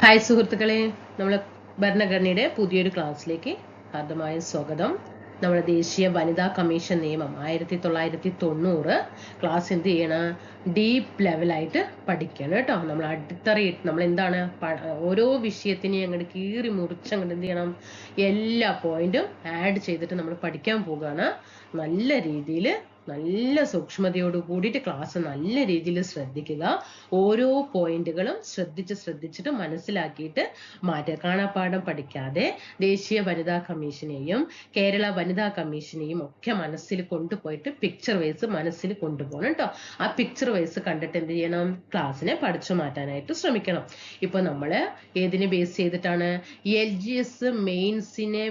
Hi സുഹൃത്തുക്കളെ, നമ്മൾ ഭരണഘടനയുടെ പുതിയൊരു ക്ലാസ്സിലേക്ക് ഹാർദമായ സ്വാഗതം. നമ്മുടെ ദേശീയ വനിതാ കമ്മീഷൻ നിയമം 1990 ക്ലാസ് എന്ത് ചെയ്യണം, ഡീപ്പ് ലെവലായിട്ട് പഠിക്കണം കേട്ടോ. നമ്മൾ അടിത്തറയിട്ട് നമ്മൾ എന്താണ് ഓരോ വിഷയത്തിനെയും അങ്ങോട്ട് കീറി മുറിച്ച് അങ്ങോട്ട് എന്ത് ചെയ്യണം, എല്ലാ പോയിന്റും ആഡ് ചെയ്തിട്ട് നമ്മൾ പഠിക്കാൻ പോകുകയാണ്. നല്ല രീതിയിൽ നല്ല സൂക്ഷ്മതയോട് കൂടിയിട്ട് ക്ലാസ് നല്ല രീതിയിൽ ശ്രദ്ധിക്കുക. ഓരോ പോയിന്റുകളും ശ്രദ്ധിച്ചിട്ട് മനസ്സിലാക്കിയിട്ട് മാറ്റുക. കാണാപ്പാഠം പഠിക്കാതെ ദേശീയ വനിതാ കമ്മീഷനെയും കേരള വനിതാ കമ്മീഷനെയും ഒക്കെ മനസ്സിൽ കൊണ്ടുപോയിട്ട് പിക്ചർ വൈസ് മനസ്സിൽ കൊണ്ടുപോകണം കേട്ടോ. ആ പിക്ചർ വൈസ് കണ്ടിട്ട് എന്ത് ചെയ്യണം, ക്ലാസ്സിനെ പഠിച്ചു മാറ്റാനായിട്ട് ശ്രമിക്കണം. ഇപ്പൊ നമ്മള് ഏതിനെ ബേസ് ചെയ്തിട്ടാണ്, LGS മെയിൻസിനെ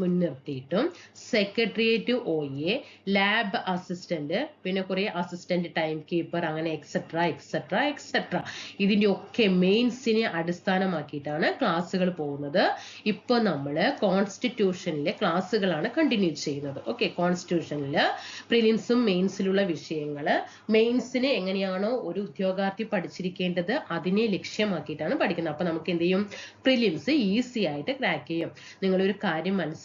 മുൻനിർത്തിയിട്ടും സെക്രട്ടേറിയറ്റ് OA, ലാബ് അസിസ്റ്റന്റ്, പിന്നെ കുറെ അസിസ്റ്റന്റ് ടൈം കീപ്പർ, അങ്ങനെ എക്സെട്ര ഇതിന്റെ ഒക്കെ മെയിൻസിനെ അടിസ്ഥാനമാക്കിയിട്ടാണ് ക്ലാസ്സുകൾ പോകുന്നത്. ഇപ്പൊ നമ്മള് കോൺസ്റ്റിറ്റ്യൂഷനിലെ ക്ലാസ്സുകളാണ് കണ്ടിന്യൂ ചെയ്യുന്നത്. ഓക്കെ, കോൺസ്റ്റിറ്റ്യൂഷനില് പ്രിലിംസും മെയിൻസിലുള്ള വിഷയങ്ങള്, മെയിൻസിന് എങ്ങനെയാണോ ഒരു ഉദ്യോഗാർത്ഥി പഠിച്ചിരിക്കേണ്ടത് അതിനെ ലക്ഷ്യമാക്കിയിട്ടാണ് പഠിക്കുന്നത്. അപ്പൊ നമുക്ക് എന്ത് ചെയ്യും, പ്രിലിംസ് ഈസി ആയിട്ട് ക്രാക്ക് ചെയ്യും. നിങ്ങളൊരു കാര്യം മനസ്സിലാക്കണം,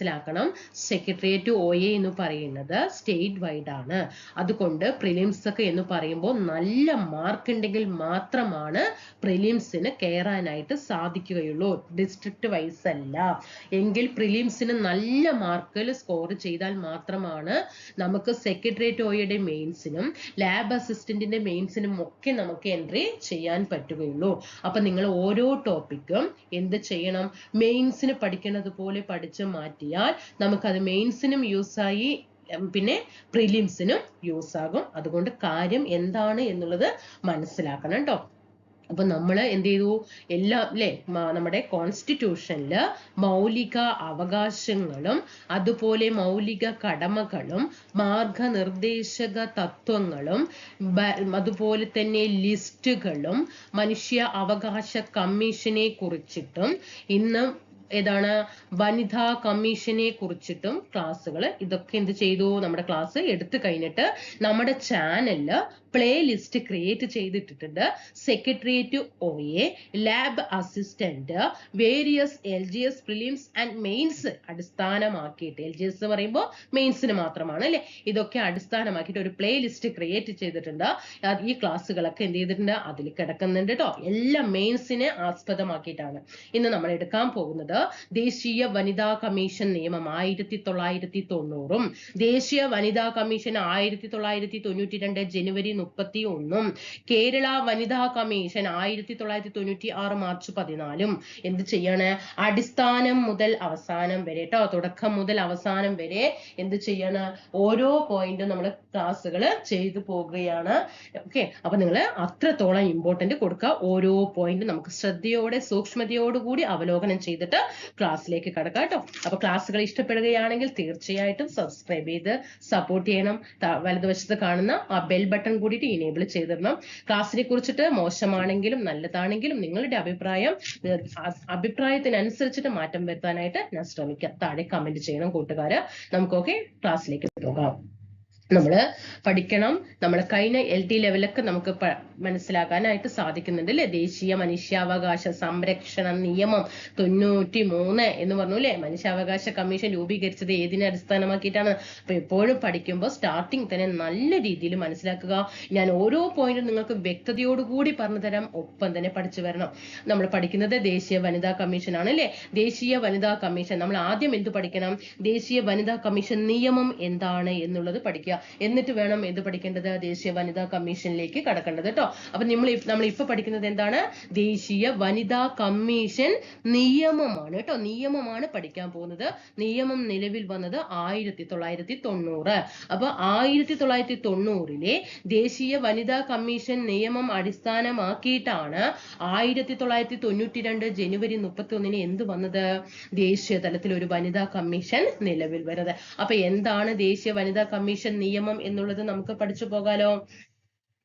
സെക്രട്ടേറിയറ്റ് OA എന്ന് പറയുന്നത് സ്റ്റേറ്റ് വൈഡ് ആണ്. അതുകൊണ്ട് പ്രിലിംസ് ഒക്കെ എന്ന് പറയുമ്പോൾ നല്ല മാർക്ക് ഉണ്ടെങ്കിൽ മാത്രമാണ് പ്രിലിംസിന് കയറാനായിട്ട് സാധിക്കുകയുള്ളൂ, ഡിസ്ട്രിക്ട് വൈസ് അല്ല. എങ്കിൽ പ്രിലിംസിന് നല്ല മാർക്കിൽ സ്കോർ ചെയ്താൽ മാത്രമാണ് നമുക്ക് സെക്രട്ടേറിയറ്റ് OAയുടെ മെയിൻസിനും ലാബ് അസിസ്റ്റന്റിന്റെ മെയിൻസിനും ഒക്കെ നമുക്ക് എൻട്രി ചെയ്യാൻ പറ്റുകയുള്ളൂ. അപ്പൊ നിങ്ങൾ ഓരോ ടോപ്പിക്കും എന്ത് ചെയ്യണം, മെയിൻസിന് പഠിക്കുന്നത് പോലെ പഠിച്ച് മാറ്റിയാൽ നമുക്കത് മെയിൻസിനും യൂസായി, പിന്നെ പ്രിലിംസിനും യൂസ് ആകും. അതുകൊണ്ട് കാര്യം എന്താണ് എന്നുള്ളത് മനസ്സിലാക്കണം കേട്ടോ. അപ്പൊ നമ്മൾ എന്ത് ചെയ്തു, എല്ലാം അല്ലെ, നമ്മുടെ കോൺസ്റ്റിറ്റ്യൂഷനില് മൗലിക അവകാശങ്ങളും അതുപോലെ മൗലിക കടമകളും മാർഗനിർദ്ദേശക തത്വങ്ങളും അതുപോലെ തന്നെ ലിസ്റ്റുകളും മനുഷ്യ അവകാശ കമ്മീഷനെ കുറിച്ചിട്ടും ഇന്ന് ഏതാണ് വനിതാ കമ്മീഷനെ കുറിച്ചിട്ടും ക്ലാസ്സുകൾ ഇതൊക്കെ എന്ത് ചെയ്തു, നമ്മുടെ ക്ലാസ് എടുത്തു കഴിഞ്ഞിട്ട് നമ്മുടെ ചാനലില് പ്ലേ ലിസ്റ്റ് ക്രിയേറ്റ് ചെയ്തിട്ടിട്ടുണ്ട്. Secretariat OA, lab assistant, various LGS prelims and mains അടിസ്ഥാനമാക്കിയിട്ട്, LGS പറയുമ്പോൾ മെയിൻസിന് മാത്രമാണ് അല്ലെ, ഇതൊക്കെ അടിസ്ഥാനമാക്കിയിട്ട് ഒരു പ്ലേ ലിസ്റ്റ് ക്രിയേറ്റ് ചെയ്തിട്ടുണ്ട്. ഈ ക്ലാസ്സുകളൊക്കെ എന്ത് ചെയ്തിട്ടുണ്ട്, അതിൽ കിടക്കുന്നുണ്ട് കേട്ടോ. എല്ലാം മെയിൻസിനെ ആസ്പദമാക്കിയിട്ടാണ് ഇന്ന് നമ്മൾ എടുക്കാൻ പോകുന്നത്. ദേശീയ വനിതാ കമ്മീഷൻ നിയമം 1990 ദേശീയ വനിതാ കമ്മീഷൻ 1992 ജനുവരി 31 കേരള വനിതാ കമ്മീഷൻ 1996 മാർച്ച് 14 എന്ത് ചെയ്യാണ്, അടിസ്ഥാനം മുതൽ അവസാനം വരെ കേട്ടോ, തുടക്കം മുതൽ അവസാനം വരെ എന്ത് ചെയ്യാണ്, ഓരോ പോയിന്റും നമ്മൾ ക്ലാസ്സുകൾ ചെയ്തു പോകുകയാണ്. ഓക്കെ, അപ്പൊ നിങ്ങൾ അത്രത്തോളം ഇമ്പോർട്ടന്റ് കൊടുക്കുക. ഓരോ പോയിന്റും നമുക്ക് ശ്രദ്ധയോടെ സൂക്ഷ്മതയോടുകൂടി അവലോകനം ചെയ്തിട്ട് ക്ലാസ്സിലേക്ക് കടക്കാം കേട്ടോ. അപ്പൊ ക്ലാസ്സുകൾ ഇഷ്ടപ്പെടുകയാണെങ്കിൽ തീർച്ചയായിട്ടും സബ്സ്ക്രൈബ് ചെയ്ത് സപ്പോർട്ട് ചെയ്യണം. വലതുവശത്ത് കാണുന്ന ആ ബെൽ ബട്ടൺ കൂടിയിട്ട് ഇനേബിൾ ചെയ്തിടണം. ക്ലാസ്സിനെ കുറിച്ചിട്ട് മോശമാണെങ്കിലും നല്ലതാണെങ്കിലും നിങ്ങളുടെ അഭിപ്രായത്തിനനുസരിച്ചിട്ട് മാറ്റം വരുത്താനായിട്ട് ഞാൻ ശ്രമിക്കാം. താഴെ കമന്റ് ചെയ്യണം കൂട്ടുകാര്. നമുക്കൊക്കെ ക്ലാസ്സിലേക്ക് പോകാം. നമ്മള് പഠിക്കണം. നമ്മൾ കഴിഞ്ഞ LT ലെവലൊക്കെ നമുക്ക് മനസ്സിലാക്കാനായിട്ട് സാധിക്കുന്നുണ്ട് അല്ലെ. ദേശീയ മനുഷ്യാവകാശ സംരക്ഷണ നിയമം 93 എന്ന് പറഞ്ഞു അല്ലെ. മനുഷ്യാവകാശ കമ്മീഷൻ രൂപീകരിച്ചത് ഏതിനെ അടിസ്ഥാനമാക്കിയിട്ടാണ്. അപ്പൊ എപ്പോഴും പഠിക്കുമ്പോൾ സ്റ്റാർട്ടിങ് തന്നെ നല്ല രീതിയിൽ മനസ്സിലാക്കുക. ഞാൻ ഓരോ പോയിന്റും നിങ്ങൾക്ക് വ്യക്തതയോടുകൂടി പറഞ്ഞു തരാം, ഒപ്പം തന്നെ പഠിച്ചു വരണം. നമ്മൾ പഠിക്കുന്നത് ദേശീയ വനിതാ കമ്മീഷൻ ആണ് അല്ലെ. ദേശീയ വനിതാ കമ്മീഷൻ നമ്മൾ ആദ്യം എന്ത് പഠിക്കണം, ദേശീയ വനിതാ കമ്മീഷൻ നിയമം എന്താണ് എന്നുള്ളത് പഠിക്കുക. എന്നിട്ട് വേണം എന്ത് പഠിക്കേണ്ടത്, ദേശീയ വനിതാ കമ്മീഷനിലേക്ക് കടക്കേണ്ടത് കേട്ടോ. അപ്പൊ നമ്മൾ ഇപ്പൊ പഠിക്കുന്നത് എന്താണ്, ദേശീയ വനിതാ കമ്മീഷൻ നിയമമാണ് കേട്ടോ. നിയമമാണ് പഠിക്കാൻ പോകുന്നത്. നിയമം നിലവിൽ വന്നത് 1990. അപ്പൊ 1990 ദേശീയ വനിതാ കമ്മീഷൻ നിയമം അടിസ്ഥാനമാക്കിയിട്ടാണ് 1992 ജനുവരി 31 എന്ത് വന്നത്, ദേശീയ തലത്തിൽ ഒരു വനിതാ കമ്മീഷൻ നിലവിൽ വരുന്നത്. അപ്പൊ എന്താണ് ദേശീയ വനിതാ കമ്മീഷൻ നിയമം എന്നുള്ളത് നമുക്ക് പഠിച്ചു പോകാലോ.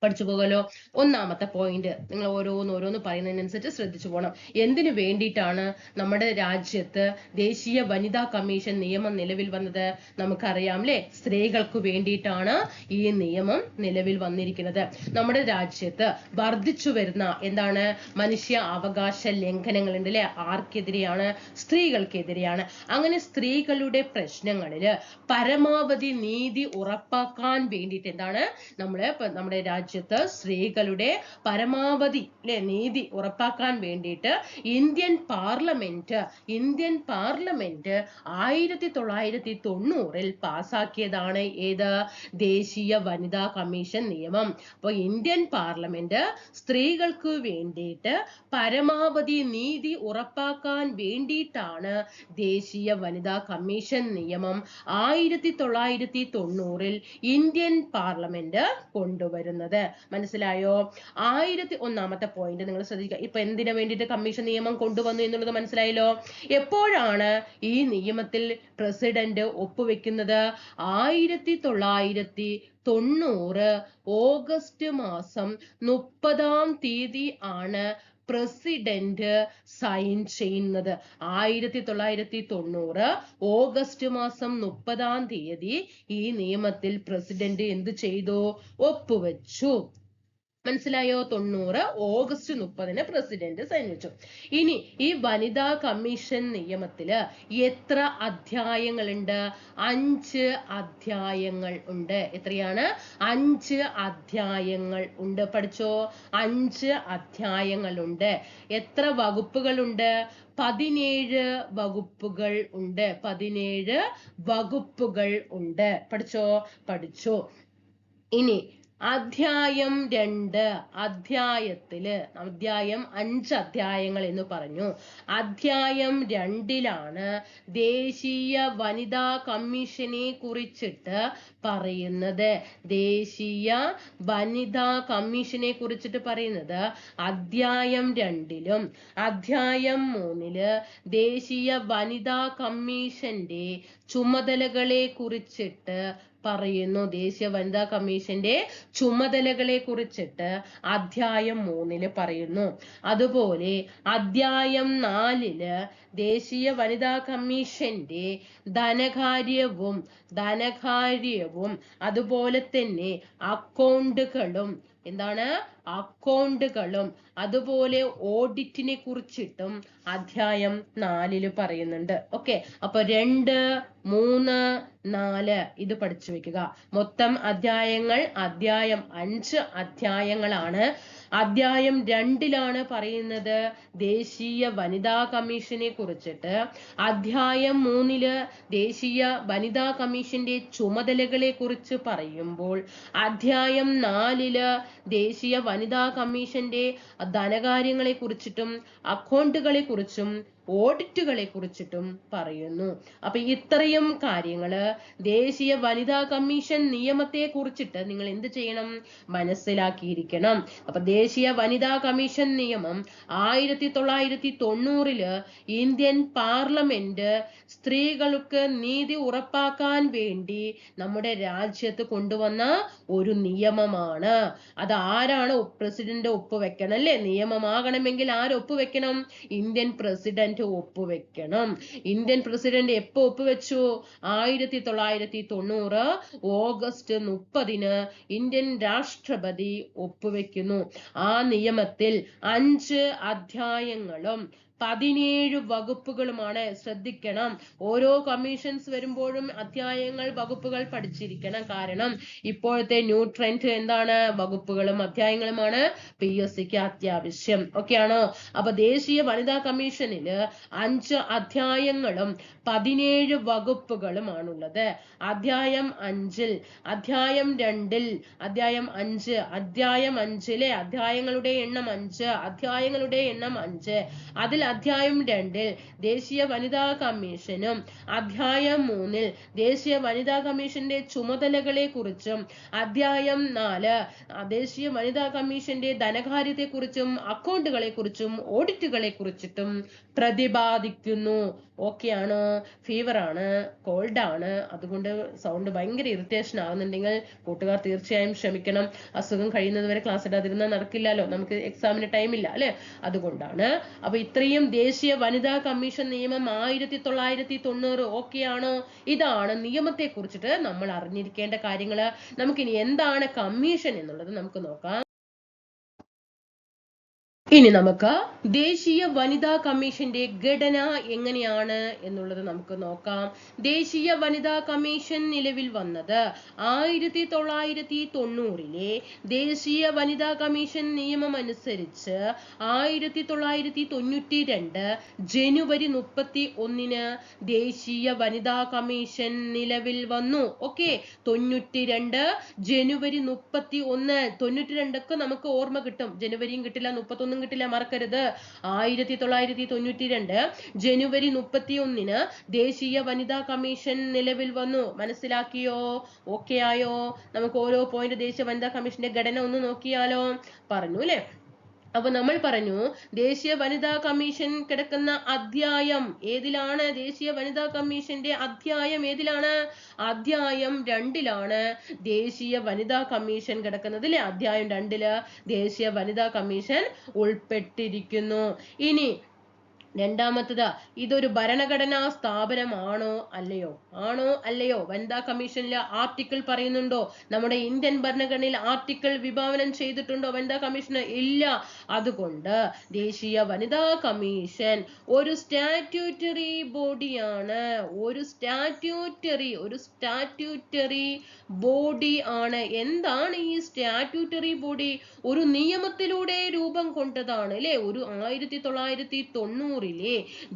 പഠിച്ചു പോകല്ലോ. ഒന്നാമത്തെ പോയിന്റ് നിങ്ങൾ ഓരോന്ന് പറയുന്നതിനനുസരിച്ച് ശ്രദ്ധിച്ചു പോകണം. എന്തിനു വേണ്ടിയിട്ടാണ് നമ്മുടെ രാജ്യത്ത് ദേശീയ വനിതാ കമ്മീഷൻ നിയമം നിലവിൽ വന്നത്? നമുക്കറിയാം അല്ലെ, സ്ത്രീകൾക്ക് വേണ്ടിയിട്ടാണ് ഈ നിയമം നിലവിൽ വന്നിരിക്കുന്നത്. നമ്മുടെ രാജ്യത്ത് വർദ്ധിച്ചു വരുന്ന എന്താണ് മനുഷ്യ അവകാശ ലംഘനങ്ങൾ ഉണ്ട് അല്ലെ, ആർക്കെതിരെയാണ്? സ്ത്രീകൾക്കെതിരെയാണ്. അങ്ങനെ സ്ത്രീകളുടെ പ്രശ്നങ്ങളില് പരമാവധി നീതി ഉറപ്പാക്കാൻ വേണ്ടിയിട്ട് എന്താണ് നമ്മുടെ രാജ്യത്ത് സ്ത്രീകളുടെ പരമാവധി നീതി ഉറപ്പാക്കാൻ വേണ്ടിയിട്ട് ഇന്ത്യൻ പാർലമെന്റ് 1990 പാസാക്കിയതാണ് ഏത്? ദേശീയ വനിതാ കമ്മീഷൻ നിയമം. അപ്പൊ ഇന്ത്യൻ പാർലമെന്റ് സ്ത്രീകൾക്ക് വേണ്ടിയിട്ട് പരമാവധി നീതി ഉറപ്പാക്കാൻ വേണ്ടിയിട്ടാണ് ദേശീയ വനിതാ കമ്മീഷൻ നിയമം 1990 ഇന്ത്യൻ പാർലമെന്റ് കൊണ്ടുവരുന്നത്. മനസ്സിലായോ? ഒന്നാമത്തെ പോയിന്റ് നിങ്ങൾ ശ്രദ്ധിക്കുക. ഇപ്പൊ എന്തിനു വേണ്ടിയിട്ട് കമ്മീഷൻ നിയമം കൊണ്ടുവന്നു എന്നുള്ളത് മനസ്സിലായല്ലോ. എപ്പോഴാണ് ഈ നിയമത്തിൽ പ്രസിഡന്റ് ഒപ്പുവെക്കുന്നത്? 1990 ഓഗസ്റ്റ് മാസം 30 ആണ് പ്രസിഡന്റ് സൈൻ ചെയ്യുന്നത്. 1990 ഓഗസ്റ്റ് മാസം 30 ഈ നിയമത്തിൽ പ്രസിഡന്റ് എന്ത് ചെയ്തു? ഒപ്പുവെച്ചു. മനസ്സിലായോ? 90 ഓഗസ്റ്റ് 30 പ്രസിഡന്റ് സൈൻ വെച്ചു. ഇനി ഈ വനിതാ കമ്മീഷൻ നിയമത്തില് എത്ര അധ്യായങ്ങളുണ്ട്? 5 അധ്യായങ്ങൾ ഉണ്ട്. എത്രയാണ്? 5 അധ്യായങ്ങൾ ഉണ്ട്. പഠിച്ചോ? 5 അധ്യായങ്ങളുണ്ട്. എത്ര വകുപ്പുകളുണ്ട്? 17 വകുപ്പുകൾ ഉണ്ട്. 17 വകുപ്പുകൾ ഉണ്ട്. പഠിച്ചോ? പഠിച്ചു. ഇനി അധ്യായം 2 അധ്യായം 5 അധ്യായങ്ങൾ എന്ന് പറഞ്ഞു. അധ്യായം 2 ദേശീയ വനിതാ കമ്മീഷനെ കുറിച്ചിട്ട് പറയുന്നത്. ദേശീയ വനിതാ കമ്മീഷനെ കുറിച്ചിട്ട് പറയുന്നത് അധ്യായം 2 അധ്യായം 3 ദേശീയ വനിതാ കമ്മീഷന്റെ ചുമതലകളെ കുറിച്ചിട്ട് പറയുന്നു. ദേശീയ വനിതാ കമ്മീഷന്റെ ചുമതലകളെ കുറിച്ചിട്ട് അധ്യായം 3 പറയുന്നു. അതുപോലെ അധ്യായം 4 ദേശീയ വനിതാ കമ്മീഷന്റെ ധനകാര്യവും അതുപോലെ തന്നെ അക്കൗണ്ടുകളും അക്കൗണ്ടുകളും അതുപോലെ ഓഡിറ്റിനെ കുറിച്ചിട്ടും അധ്യായം 4 പറയുന്നുണ്ട്. ഓക്കെ, അപ്പൊ 2, 3, 4 ഇത് പഠിച്ചു വെക്കുക. മൊത്തം അധ്യായങ്ങൾ അധ്യായം 5 അധ്യായങ്ങളാണ്. അധ്യായം 2 പറയുന്നത് ദേശീയ വനിതാ കമ്മീഷനെ കുറിച്ചിട്ട്. അധ്യായം 3 ദേശീയ വനിതാ കമ്മീഷന്റെ ചുമതലകളെ കുറിച്ച് പറയുമ്പോൾ അധ്യായം 4 ദേശീയ വനിതാ കമ്മീഷന്റെ ധനകാര്യങ്ങളെ കുറിച്ചിട്ടും അക്കൗണ്ടുകളെ കുറിച്ചും ഓഡിറ്റുകളെ കുറിച്ചിട്ടും പറയുന്നു. അപ്പൊ ഇത്രയും കാര്യങ്ങള് ദേശീയ വനിതാ കമ്മീഷൻ നിയമത്തെ കുറിച്ചിട്ട് നിങ്ങൾ എന്ത് ചെയ്യണം? മനസ്സിലാക്കിയിരിക്കണം. അപ്പൊ ദേശീയ വനിതാ കമ്മീഷൻ നിയമം 1990 ഇന്ത്യൻ പാർലമെന്റ് സ്ത്രീകൾക്ക് നീതി ഉറപ്പാക്കാൻ വേണ്ടി നമ്മുടെ രാജ്യത്ത് കൊണ്ടുവന്ന ഒരു നിയമമാണ്. അത് ആരാണ്? പ്രസിഡന്റ് ഒപ്പുവെക്കണം അല്ലെ? നിയമമാകണമെങ്കിൽ ആര് ഒപ്പുവെക്കണം? ഇന്ത്യൻ പ്രസിഡന്റ് ഒപ്പുവെക്കണം. ഇന്ത്യൻ പ്രസിഡന്റ് എപ്പോ ഒപ്പുവെച്ചു? 1990 ഓഗസ്റ്റ് 30 ഇന്ത്യൻ രാഷ്ട്രപതി ഒപ്പുവെക്കുന്നു. ആ നിയമത്തിൽ 5 അധ്യായങ്ങളും 17 വകുപ്പുകളുമാണ്. ശ്രദ്ധിക്കണം, ഓരോ കമ്മീഷൻസ് വരുമ്പോഴും അധ്യായങ്ങൾ വകുപ്പുകൾ പഠിച്ചിരിക്കണം. കാരണം ഇപ്പോഴത്തെ ന്യൂ ട്രെൻഡ് എന്താണ്? വകുപ്പുകളും അധ്യായങ്ങളുമാണ് PSCക്ക് അത്യാവശ്യം. ഓക്കെ ആണോ? അപ്പൊ ദേശീയ വനിതാ കമ്മീഷനില് 5 അധ്യായങ്ങളും 17 വകുപ്പുകളുമാണുള്ളത്. അധ്യായം 5 അധ്യായം 2 അധ്യായം 5 അധ്യായം 5 അധ്യായങ്ങളുടെ എണ്ണം 5 അതിൽ അധ്യായം 2 ദേശീയ വനിതാ കമ്മീഷനും അധ്യായം 3 ദേശീയ വനിതാ കമ്മീഷന്റെ ചുമതലകളെ കുറിച്ചും അധ്യായം 4 ദേശീയ വനിതാ കമ്മീഷന്റെ ധനകാര്യത്തെ കുറിച്ചും അക്കൗണ്ടുകളെ കുറിച്ചും ഓഡിറ്റുകളെ കുറിച്ചിട്ടും പ്രതിപാദിക്കുന്നു. ഓക്കെ ആണോ? ഫീവർ ആണ്, കോൾഡ് ആണ്, അതുകൊണ്ട് സൗണ്ട് ഭയങ്കര ഇറിറ്റേഷൻ ആകുന്നുണ്ടെങ്കിൽ കൂട്ടുകാർ തീർച്ചയായും ക്ഷമിക്കണം. അസുഖം കഴിയുന്നത് വരെ ക്ലാസ് ഇടാതിരുന്നാൽ നടക്കില്ലല്ലോ, നമുക്ക് എക്സാമിന് ടൈം ഇല്ല അല്ലെ, അതുകൊണ്ടാണ്. അപ്പൊ ഇത്രയും ദേശീയ വനിതാ കമ്മീഷൻ നിയമം 1990 ഓക്കെ ആണോ? ഇതാണ് നിയമത്തെ കുറിച്ചിട്ട് നമ്മൾ അറിഞ്ഞിരിക്കേണ്ട കാര്യങ്ങള്. നമുക്കിനി എന്താണ് കമ്മീഷൻ എന്നുള്ളത് നമുക്ക് നോക്കാം. ഇനി നമുക്ക് ദേശീയ വനിതാ കമ്മീഷന്റെ ഘടന എങ്ങനെയാണ് എന്നുള്ളത് നമുക്ക് നോക്കാം. ദേശീയ വനിതാ കമ്മീഷൻ നിലവിൽ വന്നത് 1990 ദേശീയ വനിതാ കമ്മീഷൻ നിയമം അനുസരിച്ച് 1992 ജനുവരി 31 ദേശീയ വനിതാ കമ്മീഷൻ നിലവിൽ വന്നു. ഓക്കെ, 92 ജനുവരി 31. 92 ഒക്കെ നമുക്ക് ഓർമ്മ കിട്ടും, ജനുവരിയും കിട്ടില്ല 31 കിട്ടില്ല, മറക്കരുത്. 1992 ജനുവരി 31 ദേശീയ വനിതാ കമ്മീഷൻ നിലവിൽ വന്നു. മനസ്സിലാക്കിയോ? ഓക്കെ ആയോ? നമുക്ക് ഓരോ പോയിന്റ് ദേശീയ വനിതാ കമ്മീഷന്റെ ഘടന ഒന്ന് നോക്കിയാലോ? പറഞ്ഞു അല്ലെ. അപ്പൊ നമ്മൾ പറഞ്ഞു ദേശീയ വനിതാ കമ്മീഷൻ കിടക്കുന്ന അധ്യായം ഏതിലാണ്? ദേശീയ വനിതാ കമ്മീഷന്റെ അധ്യായം ഏതിലാണ്? അധ്യായം 2 ദേശീയ വനിതാ കമ്മീഷൻ കിടക്കുന്നത് അല്ലെ. അധ്യായം 2 ദേശീയ വനിതാ കമ്മീഷൻ ഉൾപ്പെട്ടിരിക്കുന്നു. ഇനി രണ്ടാമത്തത്, ഇതൊരു ഭരണഘടനാ സ്ഥാപനമാണോ അല്ലയോ? ആണോ അല്ലയോ? വനിതാ കമ്മീഷനിൽ ആർട്ടിക്കിൾ പറയുന്നുണ്ടോ? നമ്മുടെ ഇന്ത്യൻ ഭരണഘടനയിൽ ആർട്ടിക്കിൾ വിഭാവനം ചെയ്തിട്ടുണ്ടോ വനിതാ കമ്മീഷന്? ഇല്ല. അതുകൊണ്ട് ദേശീയ വനിതാ കമ്മീഷൻ ഒരു സ്റ്റാറ്റ്യൂട്ടറി ബോഡിയാണ്. ഒരു സ്റ്റാറ്റ്യൂട്ടറി ബോഡി ആണ്. എന്താണ് ഈ സ്റ്റാറ്റ്യൂട്ടറി ബോഡി? ഒരു നിയമത്തിലൂടെ രൂപം കൊണ്ടതാണ് അല്ലെ. ഒരു 1990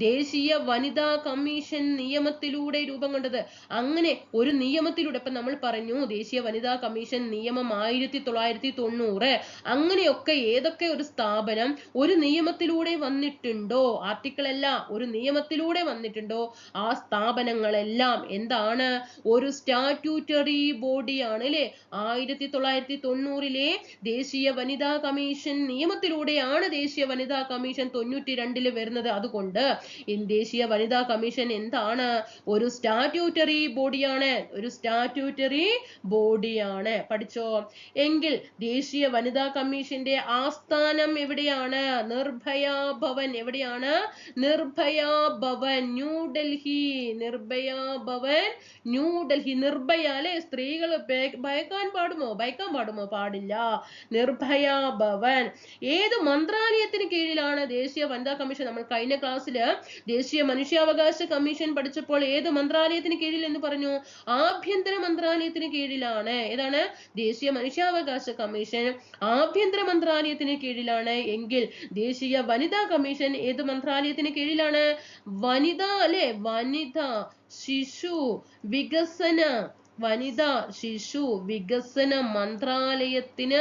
ദേശീയ വനിതാ കമ്മീഷൻ നിയമത്തിലൂടെ രൂപം കൊണ്ടത്. അങ്ങനെ ഒരു നിയമത്തിലൂടെ, ഇപ്പൊ നമ്മൾ പറഞ്ഞു ദേശീയ വനിതാ കമ്മീഷൻ നിയമം 1990, അങ്ങനെയൊക്കെ ഏതൊക്കെ ഒരു സ്ഥാപനം ഒരു നിയമത്തിലൂടെ വന്നിട്ടുണ്ടോ, ആർട്ടിക്കിൾ അല്ല, ഒരു നിയമത്തിലൂടെ വന്നിട്ടുണ്ടോ, ആ സ്ഥാപനങ്ങളെല്ലാം എന്താണ്? ഒരു സ്റ്റാറ്റ്യൂട്ടറി ബോഡിയാണ് അല്ലെ. 1990 ദേശീയ വനിതാ കമ്മീഷൻ നിയമത്തിലൂടെയാണ് ദേശീയ വനിതാ കമ്മീഷൻ 92 വരുന്നത്. അതുകൊണ്ട് ദേശീയ വനിതാ കമ്മീഷൻ എന്താണ്? ഒരു സ്റ്റാറ്റ്യൂട്ടറി ബോഡിയാണ്. ഒരു സ്റ്റാറ്റ്യൂട്ടറി ബോഡിയാണ്. പഠിച്ചോ? എങ്കിൽ ദേശീയ വനിതാ കമ്മീഷന്റെ ആസ്ഥാനം എവിടെയാണ്? നിർഭയ ഭവൻ. എവിടെയാണ്? നിർഭയ ഭവൻ, ന്യൂഡൽഹി. നിർഭയ ഭവൻ, ന്യൂഡൽഹി. നിർഭയ അല്ലെ, സ്ത്രീകൾ ഭയക്കാൻ പാടുമോ? പാടില്ല. നിർഭയ ഭവൻ. ഏത് മന്ത്രാലയത്തിന് കീഴിലാണ് ദേശീയ വനിതാ കമ്മീഷൻ? നമ്മൾ കഴിഞ്ഞ ക്ലാസ്സിൽ ദേശീയ മനുഷ്യാവകാശ കമ്മീഷൻ പഠിച്ചപ്പോൾ ഏത് മന്ത്രാലയത്തിന് കീഴിൽ എന്ന് പറഞ്ഞു? ആഭ്യന്തര മന്ത്രാലയത്തിന് കീഴിലാണ്. ഏതാണ്? ദേശീയ മനുഷ്യാവകാശ കമ്മീഷൻ ആഭ്യന്തര മന്ത്രാലയത്തിന് കീഴിലാണ്. എങ്കിൽ ദേശീയ വനിതാ കമ്മീഷൻ ഏത് മന്ത്രാലയത്തിന് കീഴിലാണ്? വനിതാ അല്ലെ, വനിതാ ശിശു വികസന മന്ത്രാലയത്തിന്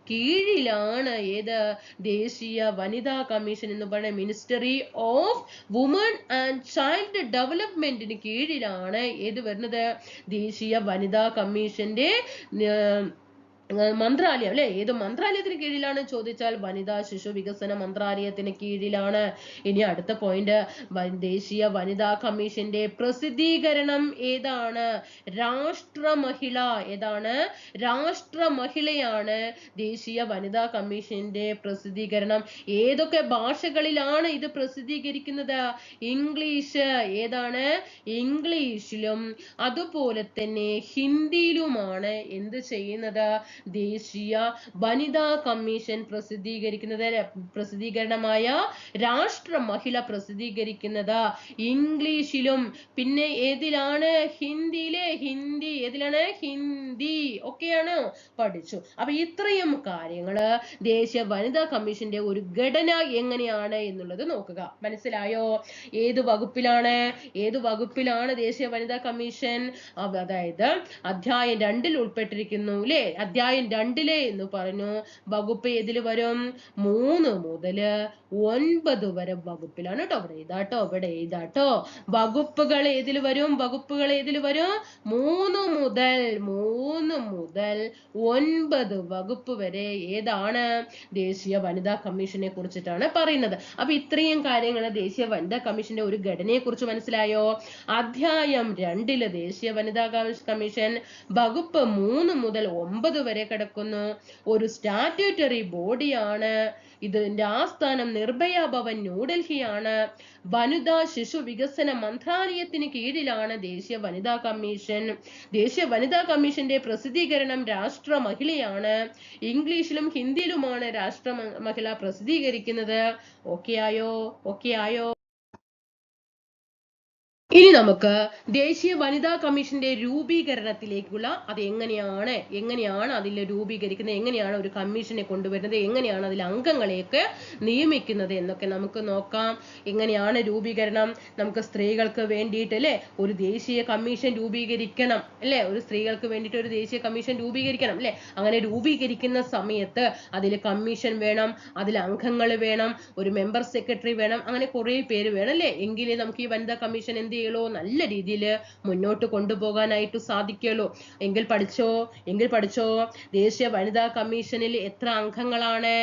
കീഴിലാണ്. ഏത്? ദേശീയ വനിതാ കമ്മീഷൻ എന്ന് പറയുന്ന ministry of woman and child ഡെവലപ്മെന്റിന് കീഴിലാണ് ഏത് വരുന്നത്? ദേശീയ വനിതാ കമ്മീഷന്റെ മന്ത്രാലയം അല്ലെ. ഏത് മന്ത്രാലയത്തിന് കീഴിലാണ് ചോദിച്ചാൽ വനിതാ ശിശു വികസന മന്ത്രാലയത്തിന് കീഴിലാണ്. ഇനി അടുത്ത പോയിന്റ്, ദേശീയ വനിതാ കമ്മീഷന്റെ പ്രസിദ്ധീകരണം ഏതാണ്? രാഷ്ട്രമഹിള. ഏതാണ്? രാഷ്ട്രമഹിളയാണ് ദേശീയ വനിതാ കമ്മീഷന്റെ പ്രസിദ്ധീകരണം. ഏതൊക്കെ ഭാഷകളിലാണ് ഇത് പ്രസിദ്ധീകരിക്കുന്നത്? ഇംഗ്ലീഷ്. ഏതാണ്? ഇംഗ്ലീഷിലും അതുപോലെ തന്നെ ഹിന്ദിയിലുമാണ് എന്ത് ചെയ്യുന്നത്? ദേശീയ വനിതാ കമ്മീഷൻ പ്രസിദ്ധീകരിക്കുന്നത്. പ്രസിദ്ധീകരണമായ രാഷ്ട്രമഹിള പ്രസിദ്ധീകരിക്കുന്നത് ഇംഗ്ലീഷിലും. പിന്നെ ഏതിലാണ്? ഹിന്ദിയിലെ. ഹിന്ദി. ഏതിലാണ്? ഹിന്ദി. ഒക്കെയാണ്. പഠിച്ചു. അപ്പൊ ഇത്രയും കാര്യങ്ങള് ദേശീയ വനിതാ കമ്മീഷന്റെ ഒരു ഘടന എങ്ങനെയാണ് എന്നുള്ളത് നോക്കുക. മനസ്സിലായോ? ഏത് വകുപ്പിലാണ് ദേശീയ വനിതാ കമ്മീഷൻ? അതായത് അധ്യായം 2 ഉൾപ്പെട്ടിരിക്കുന്നു അല്ലെ. അധ്യായം അധ്യായം 2 എന്ന് പറഞ്ഞു വകുപ്പ് ഏതിൽ വരും? 3 മുതൽ 9 വരെ വകുപ്പിലാണ് കേട്ടോ. ഇവിടെ എഴുതാട്ടോ. വകുപ്പുകൾ ഏതിൽ വരും? 3 മുതൽ 9 വകുപ്പ് വരെ ഏതാണ്? ദേശീയ വനിതാ കമ്മീഷനെ കുറിച്ചിട്ടാണ് പറയുന്നത്. അപ്പൊ ഇത്രയും കാര്യങ്ങൾ ദേശീയ വനിതാ കമ്മീഷന്റെ ഒരു ഘടനയെ കുറിച്ച് മനസ്സിലായോ? അധ്യായം 2 ദേശീയ വനിതാ കമ്മീഷൻ വകുപ്പ് 3 മുതൽ 9 വരെ കിടക്കുന്നു. ഒരു സ്റ്റാറ്റ്യൂട്ടറി ബോഡിയാണ്. ഇതിന്റെ ആസ്ഥാനം നിർഭയ ഭവൻ ന്യൂഡൽഹിയാണ്. വനിതാ ശിശു വികസന മന്ത്രാലയത്തിന് കീഴിലാണ് ദേശീയ വനിതാ കമ്മീഷൻ. ദേശീയ വനിതാ കമ്മീഷന്റെ പ്രസിദ്ധീകരണം രാഷ്ട്ര മഹിളയാണ്. ഇംഗ്ലീഷിലും ഹിന്ദിയിലുമാണ് രാഷ്ട്ര മഹിള പ്രസിദ്ധീകരിക്കുന്നത്. ഓക്കെ ആയോ? ഇനി നമുക്ക് ദേശീയ വനിതാ കമ്മീഷന്റെ രൂപീകരണത്തിലേക്കുള്ള അത് എങ്ങനെയാണ് അതിൽ രൂപീകരിക്കുന്നത്, എങ്ങനെയാണ് ഒരു കമ്മീഷനെ കൊണ്ടുവരുന്നത്, എങ്ങനെയാണ് അതിൽ അംഗങ്ങളെയൊക്കെ നിയമിക്കുന്നത് എന്നൊക്കെ നമുക്ക് നോക്കാം. എങ്ങനെയാണ് രൂപീകരണം? നമുക്ക് സ്ത്രീകൾക്ക് വേണ്ടിയിട്ട് അല്ലെ ഒരു ദേശീയ കമ്മീഷൻ രൂപീകരിക്കണം അല്ലെ, ഒരു സ്ത്രീകൾക്ക് വേണ്ടിയിട്ട് ഒരു ദേശീയ കമ്മീഷൻ രൂപീകരിക്കണം അല്ലെ. അങ്ങനെ രൂപീകരിക്കുന്ന സമയത്ത് അതിൽ കമ്മീഷൻ വേണം, അതിൽ അംഗങ്ങൾ വേണം, ഒരു മെമ്പർ സെക്രട്ടറി വേണം, അങ്ങനെ കുറെ പേര് വേണം അല്ലെ. എങ്കിലേ നമുക്ക് ഈ വനിതാ കമ്മീഷൻ എന്ത് നല്ല രീതിയിൽ മുന്നോട്ട് കൊണ്ടുപോകാനായിട്ട് സാധിക്കുള്ളൂ. എങ്കിൽ പഠിച്ചോ ദേശീയ വനിതാ കമ്മീഷനിൽ എത്ര അംഗങ്ങളാണ്?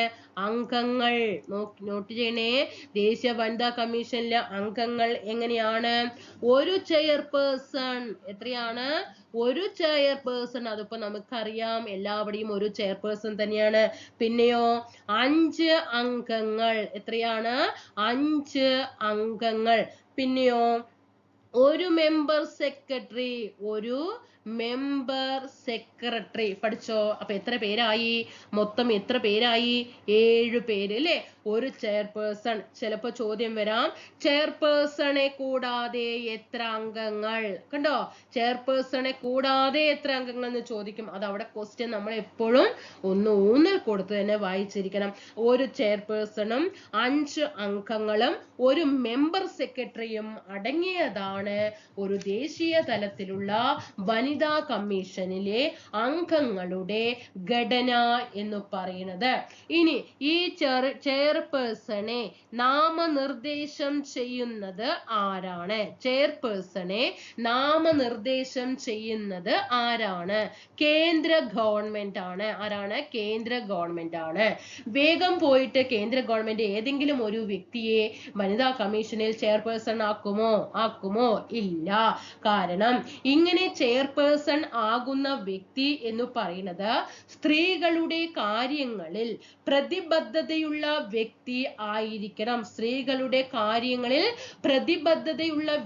അംഗങ്ങൾ നോട്ട് ചെയ്യണേ. ദേശീയ വനിതാ കമ്മീഷനിലെ അംഗങ്ങൾ എങ്ങനെയാണ്? ഒരു ചെയർപേഴ്സൺ. എത്രയാണ്? ഒരു ചെയർപേഴ്സൺ. അതിപ്പോ നമുക്കറിയാം, എല്ലാവരുടെയും ഒരു ചെയർപേഴ്സൺ തന്നെയാണ്. പിന്നെയോ 5 അംഗങ്ങൾ. എത്രയാണ്? 5 അംഗങ്ങൾ. പിന്നെയോ ഒരു മെമ്പർ സെക്രട്ടറി. പഠിച്ചോ? അപ്പൊ എത്ര പേരായി? മൊത്തം എത്ര പേരായി? 7 പേര് അല്ലെ. ഒരു ചെയർപേഴ്സൺ. ചിലപ്പോ ചോദ്യം വരാം, ചെയർപേഴ്സണെ കൂടാതെ എത്ര അംഗങ്ങൾ? കണ്ടോ, ചെയർപേഴ്സണെ കൂടാതെ എത്ര അംഗങ്ങൾ എന്ന് ചോദിക്കും. അത് അവിടെ ക്വസ്റ്റ്യൻ നമ്മൾ എപ്പോഴും ഒന്ന് ഊന്നൽ കൊടുത്ത് തന്നെ വായിച്ചിരിക്കണം. ഒരു ചെയർപേഴ്സണും 5 അംഗങ്ങളും ഒരു മെമ്പർ സെക്രട്ടറിയും അടങ്ങിയതാണ് ഒരു ദേശീയ തലത്തിലുള്ള വനിതാ കമ്മീഷനിലെ അംഗങ്ങളുടെ ഘടന എന്ന് പറയുന്നത്. ഇനി ഈ ചെയർപേഴ്സണെ നാമനിർദ്ദേശം ചെയ്യുന്നത് ആരാണ്? കേന്ദ്ര ഗവൺമെന്റ് ആണ്. ആരാണ്? കേന്ദ്ര ഗവൺമെന്റ് ആണ്. വേഗം പോയിട്ട് കേന്ദ്ര ഗവൺമെന്റ് ഏതെങ്കിലും ഒരു വ്യക്തിയെ വനിതാ കമ്മീഷനിൽ ചെയർപേഴ്സൺ ആക്കുമോ? ഇല്ല. കാരണം ഇങ്ങനെ ചെയർപേഴ്സൺ ആകുന്ന വ്യക്തി എന്ന് പറയുന്നത് സ്ത്രീകളുടെ കാര്യങ്ങളിൽ പ്രതിബദ്ധതയുള്ള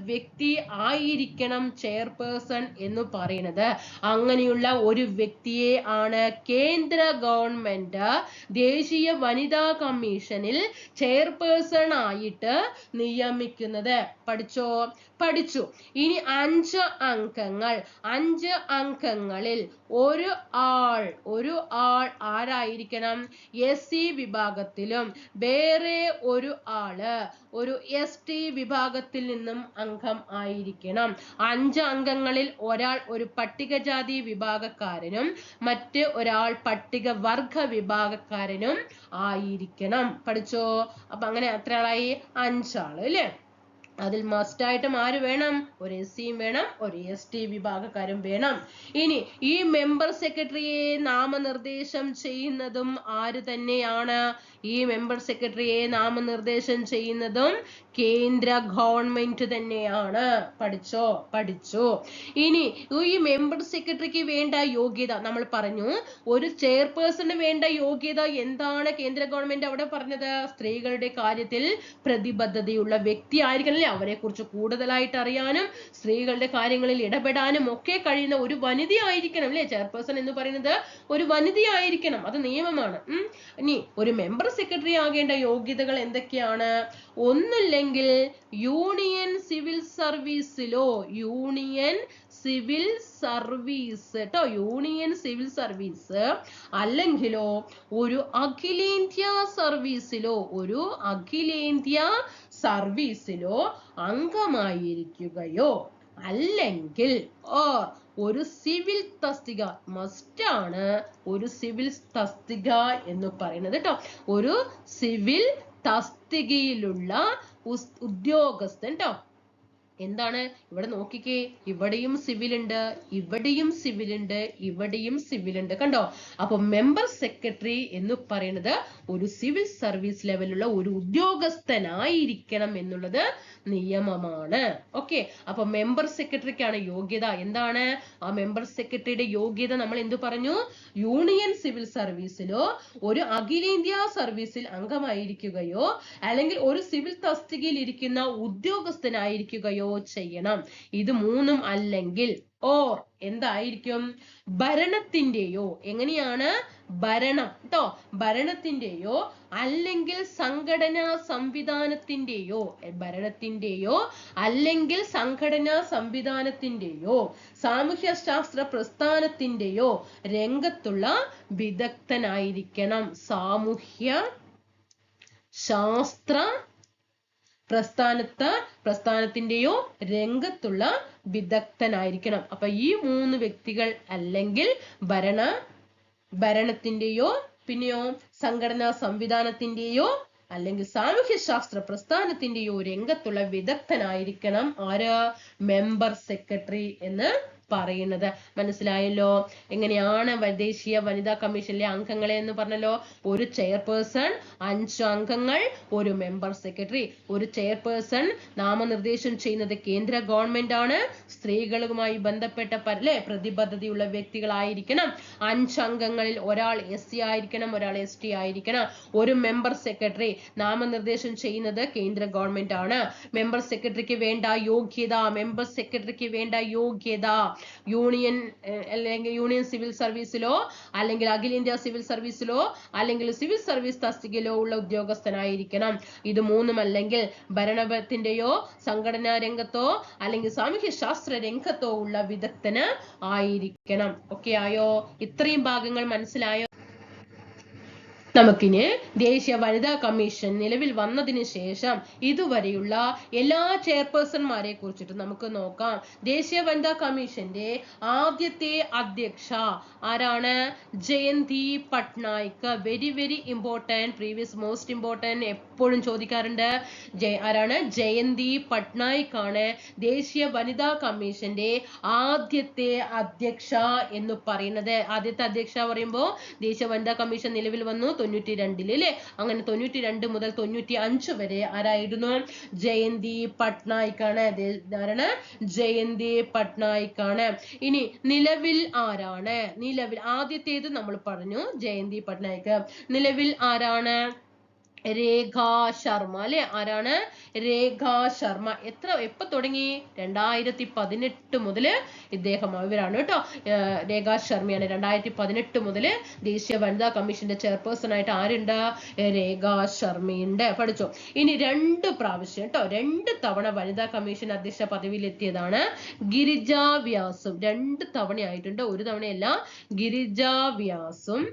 വ്യക്തി ആയിരിക്കണം. ചെയർപേഴ്സൺ എന്ന് പറയുന്നത്. അങ്ങനെയുള്ള ഒരു വ്യക്തിയെ ആണ് കേന്ദ്ര ഗവൺമെന്റ് ദേശീയ വനിതാ കമ്മീഷനിൽ ചെയർപേഴ്സൺ ആയിട്ട് നിയമിക്കുന്നത്. പഠിച്ചു. ഇനി 5 അംഗങ്ങളിൽ ഒരു ആൾ ആരായിരിക്കണം? SC വിഭാഗത്തിലും വേറെ ഒരു ആള് ഒരു ST വിഭാഗത്തിൽ നിന്നും അംഗം ആയിരിക്കണം. 5 അംഗങ്ങളിൽ ഒരാൾ ഒരു പട്ടികജാതി വിഭാഗക്കാരനും മറ്റ് ഒരാൾ പട്ടികവർഗ വിഭാഗക്കാരനും ആയിരിക്കണം. പഠിച്ചോ? അപ്പൊ അങ്ങനെ എത്ര ആളായി? 5 ആള് അല്ലേ. അതിൽ മസ്റ്റ് ആയിട്ടും ആര് വേണം? ഒരു SCയും വേണം, ഒരു ST വിഭാഗക്കാരും വേണം. ഇനി ഈ മെമ്പർ സെക്രട്ടറിയെ നാമനിർദ്ദേശം ചെയ്യുന്നതും ആര് തന്നെയാണ്? കേന്ദ്ര ഗവൺമെന്റ് തന്നെയാണ്. പഠിച്ചോ? ഇനി ഈ മെമ്പർ സെക്രട്ടറിക്ക് വേണ്ട യോഗ്യത നമ്മൾ പറഞ്ഞു. ഒരു ചെയർപേഴ്സണ് വേണ്ട യോഗ്യത എന്താണ് കേന്ദ്ര ഗവൺമെന്റ് അവിടെ പറഞ്ഞത്? സ്ത്രീകളുടെ കാര്യത്തിൽ പ്രതിബദ്ധതയുള്ള വ്യക്തി ആയിരിക്കണം. അവരെ കുറിച്ച് കൂടുതലായിട്ട് അറിയാനും സ്ത്രീകളുടെ കാര്യങ്ങളിൽ ഇടപെടാനും ഒക്കെ കഴിയുന്ന ഒരു വനിതയായിരിക്കണം അല്ലെ. ചെയർപേഴ്സൺ എന്ന് പറയുന്നത് ഒരു വനിതയായിരിക്കണം. അത് നിയമമാണ്. ഇനി ഒരു മെമ്പർ സെക്രട്ടറി ആകേണ്ട യോഗ്യതകൾ എന്തൊക്കെയാണ്? ഒന്നില്ലെങ്കിൽ യൂണിയൻ സിവിൽ സർവീസ് അല്ലെങ്കിലോ ഒരു അഖിലേന്ത്യാ സർവീസിലോ അംഗമായിരിക്കുകയോ അല്ലെങ്കിൽ ഒരു സിവിൽ തസ്തിക മസ്റ്റ് ആണ്, ഒരു സിവിൽ തസ്തിക എന്ന് പറയുന്നത് കേട്ടോ. ഒരു സിവിൽ തസ്തികയിലുള്ള ഉദ്യോഗസ്ഥൻ ട്ടോ. എന്താണ് ഇവിടെ നോക്കിക്കേ, ഇവിടെയും സിവിൽ ഉണ്ട്, ഇവിടെയും സിവിൽ ഉണ്ട്, ഇവിടെയും സിവിൽ ഉണ്ട് കണ്ടോ. അപ്പൊ മെമ്പർ സെക്രട്ടറി എന്ന് പറയുന്നത് ഒരു സിവിൽ സർവീസ് ലെവലുള്ള ഒരു ഉദ്യോഗസ്ഥനായിരിക്കണം എന്നുള്ളത് നിയമമാണ്. ഓക്കെ, അപ്പൊ മെമ്പർ സെക്രട്ടറിക്കാണ് യോഗ്യത. എന്താണ് ആ മെമ്പർ സെക്രട്ടറിയുടെ യോഗ്യത? നമ്മൾ എന്ത് പറഞ്ഞു? യൂണിയൻ സിവിൽ സർവീസിലോ ഒരു അഖിലേന്ത്യാ സർവീസിൽ അംഗമായിരിക്കുകയോ അല്ലെങ്കിൽ ഒരു സിവിൽ തസ്തികയിൽ ഇരിക്കുന്ന ഉദ്യോഗസ്ഥനായിരിക്കുകയോ ചെയ്യണം. ഇത് മൂന്നും അല്ലെങ്കിൽ ഓർ എന്തായിരിക്കും? ഭരണത്തിന്റെയോ, എങ്ങനെയാണ്? ഭരണം ട്ടോ, ഭരണത്തിന്റെയോ അല്ലെങ്കിൽ സംഘടനാ സംവിധാനത്തിന്റെയോ, ഭരണത്തിന്റെയോ അല്ലെങ്കിൽ സംഘടനാ സംവിധാനത്തിന്റെയോ സാമൂഹ്യ ശാസ്ത്ര പ്രസ്ഥാനത്തിന്റെയോ രംഗത്തുള്ള വിദഗ്ധനായിരിക്കണം. സാമൂഹ്യ ശാസ്ത്ര പ്രസ്ഥാനത്തിന്റെയോ രംഗത്തുള്ള വിദഗ്ധനായിരിക്കണം. അപ്പൊ ഈ മൂന്ന് വ്യക്തികൾ അല്ലെങ്കിൽ ഭരണത്തിന്റെയോ പിന്നെയോ സംഘടനാ സംവിധാനത്തിന്റെയോ അല്ലെങ്കിൽ സാമൂഹ്യ ശാസ്ത്ര പ്രസ്ഥാനത്തിന്റെയോ രംഗത്തുള്ള വിദഗ്ധനായിരിക്കണം ആര്? മെമ്പർ സെക്രട്ടറി എന്ന് പറയുന്നത്. മനസ്സിലായല്ലോ? എങ്ങനെയാണ് ദേശീയ വനിതാ കമ്മീഷനിലെ അംഗങ്ങളെ എന്ന് പറഞ്ഞല്ലോ. ഒരു ചെയർപേഴ്സൺ, 5 അംഗങ്ങൾ, ഒരു മെമ്പർ സെക്രട്ടറി. ഒരു ചെയർപേഴ്സൺ നാമനിർദ്ദേശം ചെയ്യുന്നത് കേന്ദ്ര ഗവൺമെന്റ് ആണ്. സ്ത്രീകളുമായി ബന്ധപ്പെട്ട പ്രതിബദ്ധതയുള്ള വ്യക്തികളായിരിക്കണം. 5 അംഗങ്ങളിൽ ഒരാൾ SC ആയിരിക്കണം, ഒരാൾ ST ആയിരിക്കണം. ഒരു മെമ്പർ സെക്രട്ടറി നാമനിർദ്ദേശം ചെയ്യുന്നത് കേന്ദ്ര ഗവൺമെന്റ് ആണ്. മെമ്പർ സെക്രട്ടറിക്ക് വേണ്ട യോഗ്യത യൂണിയൻ അല്ലെങ്കിൽ യൂണിയൻ സിവിൽ സർവീസിലോ അല്ലെങ്കിൽ അഖിലേന്ത്യാ സിവിൽ സർവീസിലോ അല്ലെങ്കിൽ സിവിൽ സർവീസ് തസ്തികയിലോ ഉള്ള ഉദ്യോഗസ്ഥനായിരിക്കണം. ഇത് മൂന്നുമല്ലെങ്കിൽ ഭരണത്തിന്റെയോ സംഘടനാ രംഗത്തോ അല്ലെങ്കിൽ സാമൂഹ്യ ശാസ്ത്ര രംഗത്തോ ഉള്ള വിദഗ്ധന് ആയിരിക്കണം. ഓക്കെ ആയോ? ഇത്രയും ഭാഗങ്ങൾ മനസ്സിലായോ? നമുക്കിനി ദേശീയ വനിതാ കമ്മീഷൻ നിലവിൽ വന്നതിന് ശേഷം ഇതുവരെയുള്ള എല്ലാ ചെയർപേഴ്സൺമാരെ കുറിച്ചിട്ട് നമുക്ക് നോക്കാം. ദേശീയ വനിതാ കമ്മീഷന്റെ ആദ്യത്തെ അധ്യക്ഷ ആരാണ്? Jayanthi Patnaik. Very important, previous most important, എപ്പോഴും ചോദിക്കാറുണ്ട്. ആരാണ്? ജയന്തി പട്നായിക് ആണ് ദേശീയ വനിതാ കമ്മീഷന്റെ ആദ്യത്തെ അധ്യക്ഷ എന്ന് പറയുന്നത്. ആദ്യത്തെ അധ്യക്ഷ പറയുമ്പോൾ ദേശീയ വനിതാ കമ്മീഷൻ നിലവിൽ വന്നു 92 അല്ലേ? അങ്ങനെ 92 മുതൽ 95 വരെ ആരായിരുന്നു? ജയന്തി പട്നായിക് ആണ്. ആരാണ്? ജയന്തി പട്നായിക് ആണ്. ഇനി നിലവിൽ ആരാണ്? നിലവിൽ ആദ്യത്തേത് നമ്മൾ പറഞ്ഞു ജയന്തി പട്നായിക്. നിലവിൽ ആരാണ്? രേഖ ശർമ്മ അല്ലെ? ആരാണ്? രേഖ ശർമ്മ. എപ്പോ തുടങ്ങി? 2018 മുതൽ ഇവരാണ് കേട്ടോ. രേഖ ശർമ്മയാണ് 2018 മുതൽ ദേശീയ വനിതാ കമ്മീഷന്റെ ചെയർപേഴ്സൺ ആയിട്ട് ആരുണ്ട്? രേഖ ശർമ്മയുണ്ട്. പഠിച്ചോ? ഇനി 2 പ്രാവശ്യം കേട്ടോ, 2 തവണ വനിതാ കമ്മീഷൻ അധ്യക്ഷ പദവിയിൽ എത്തിയതാണ് ഗിരിജ വ്യാസും. 2 തവണയായിട്ടുണ്ട്, ഒരു തവണയല്ല. ഗിരിജ വ്യാസും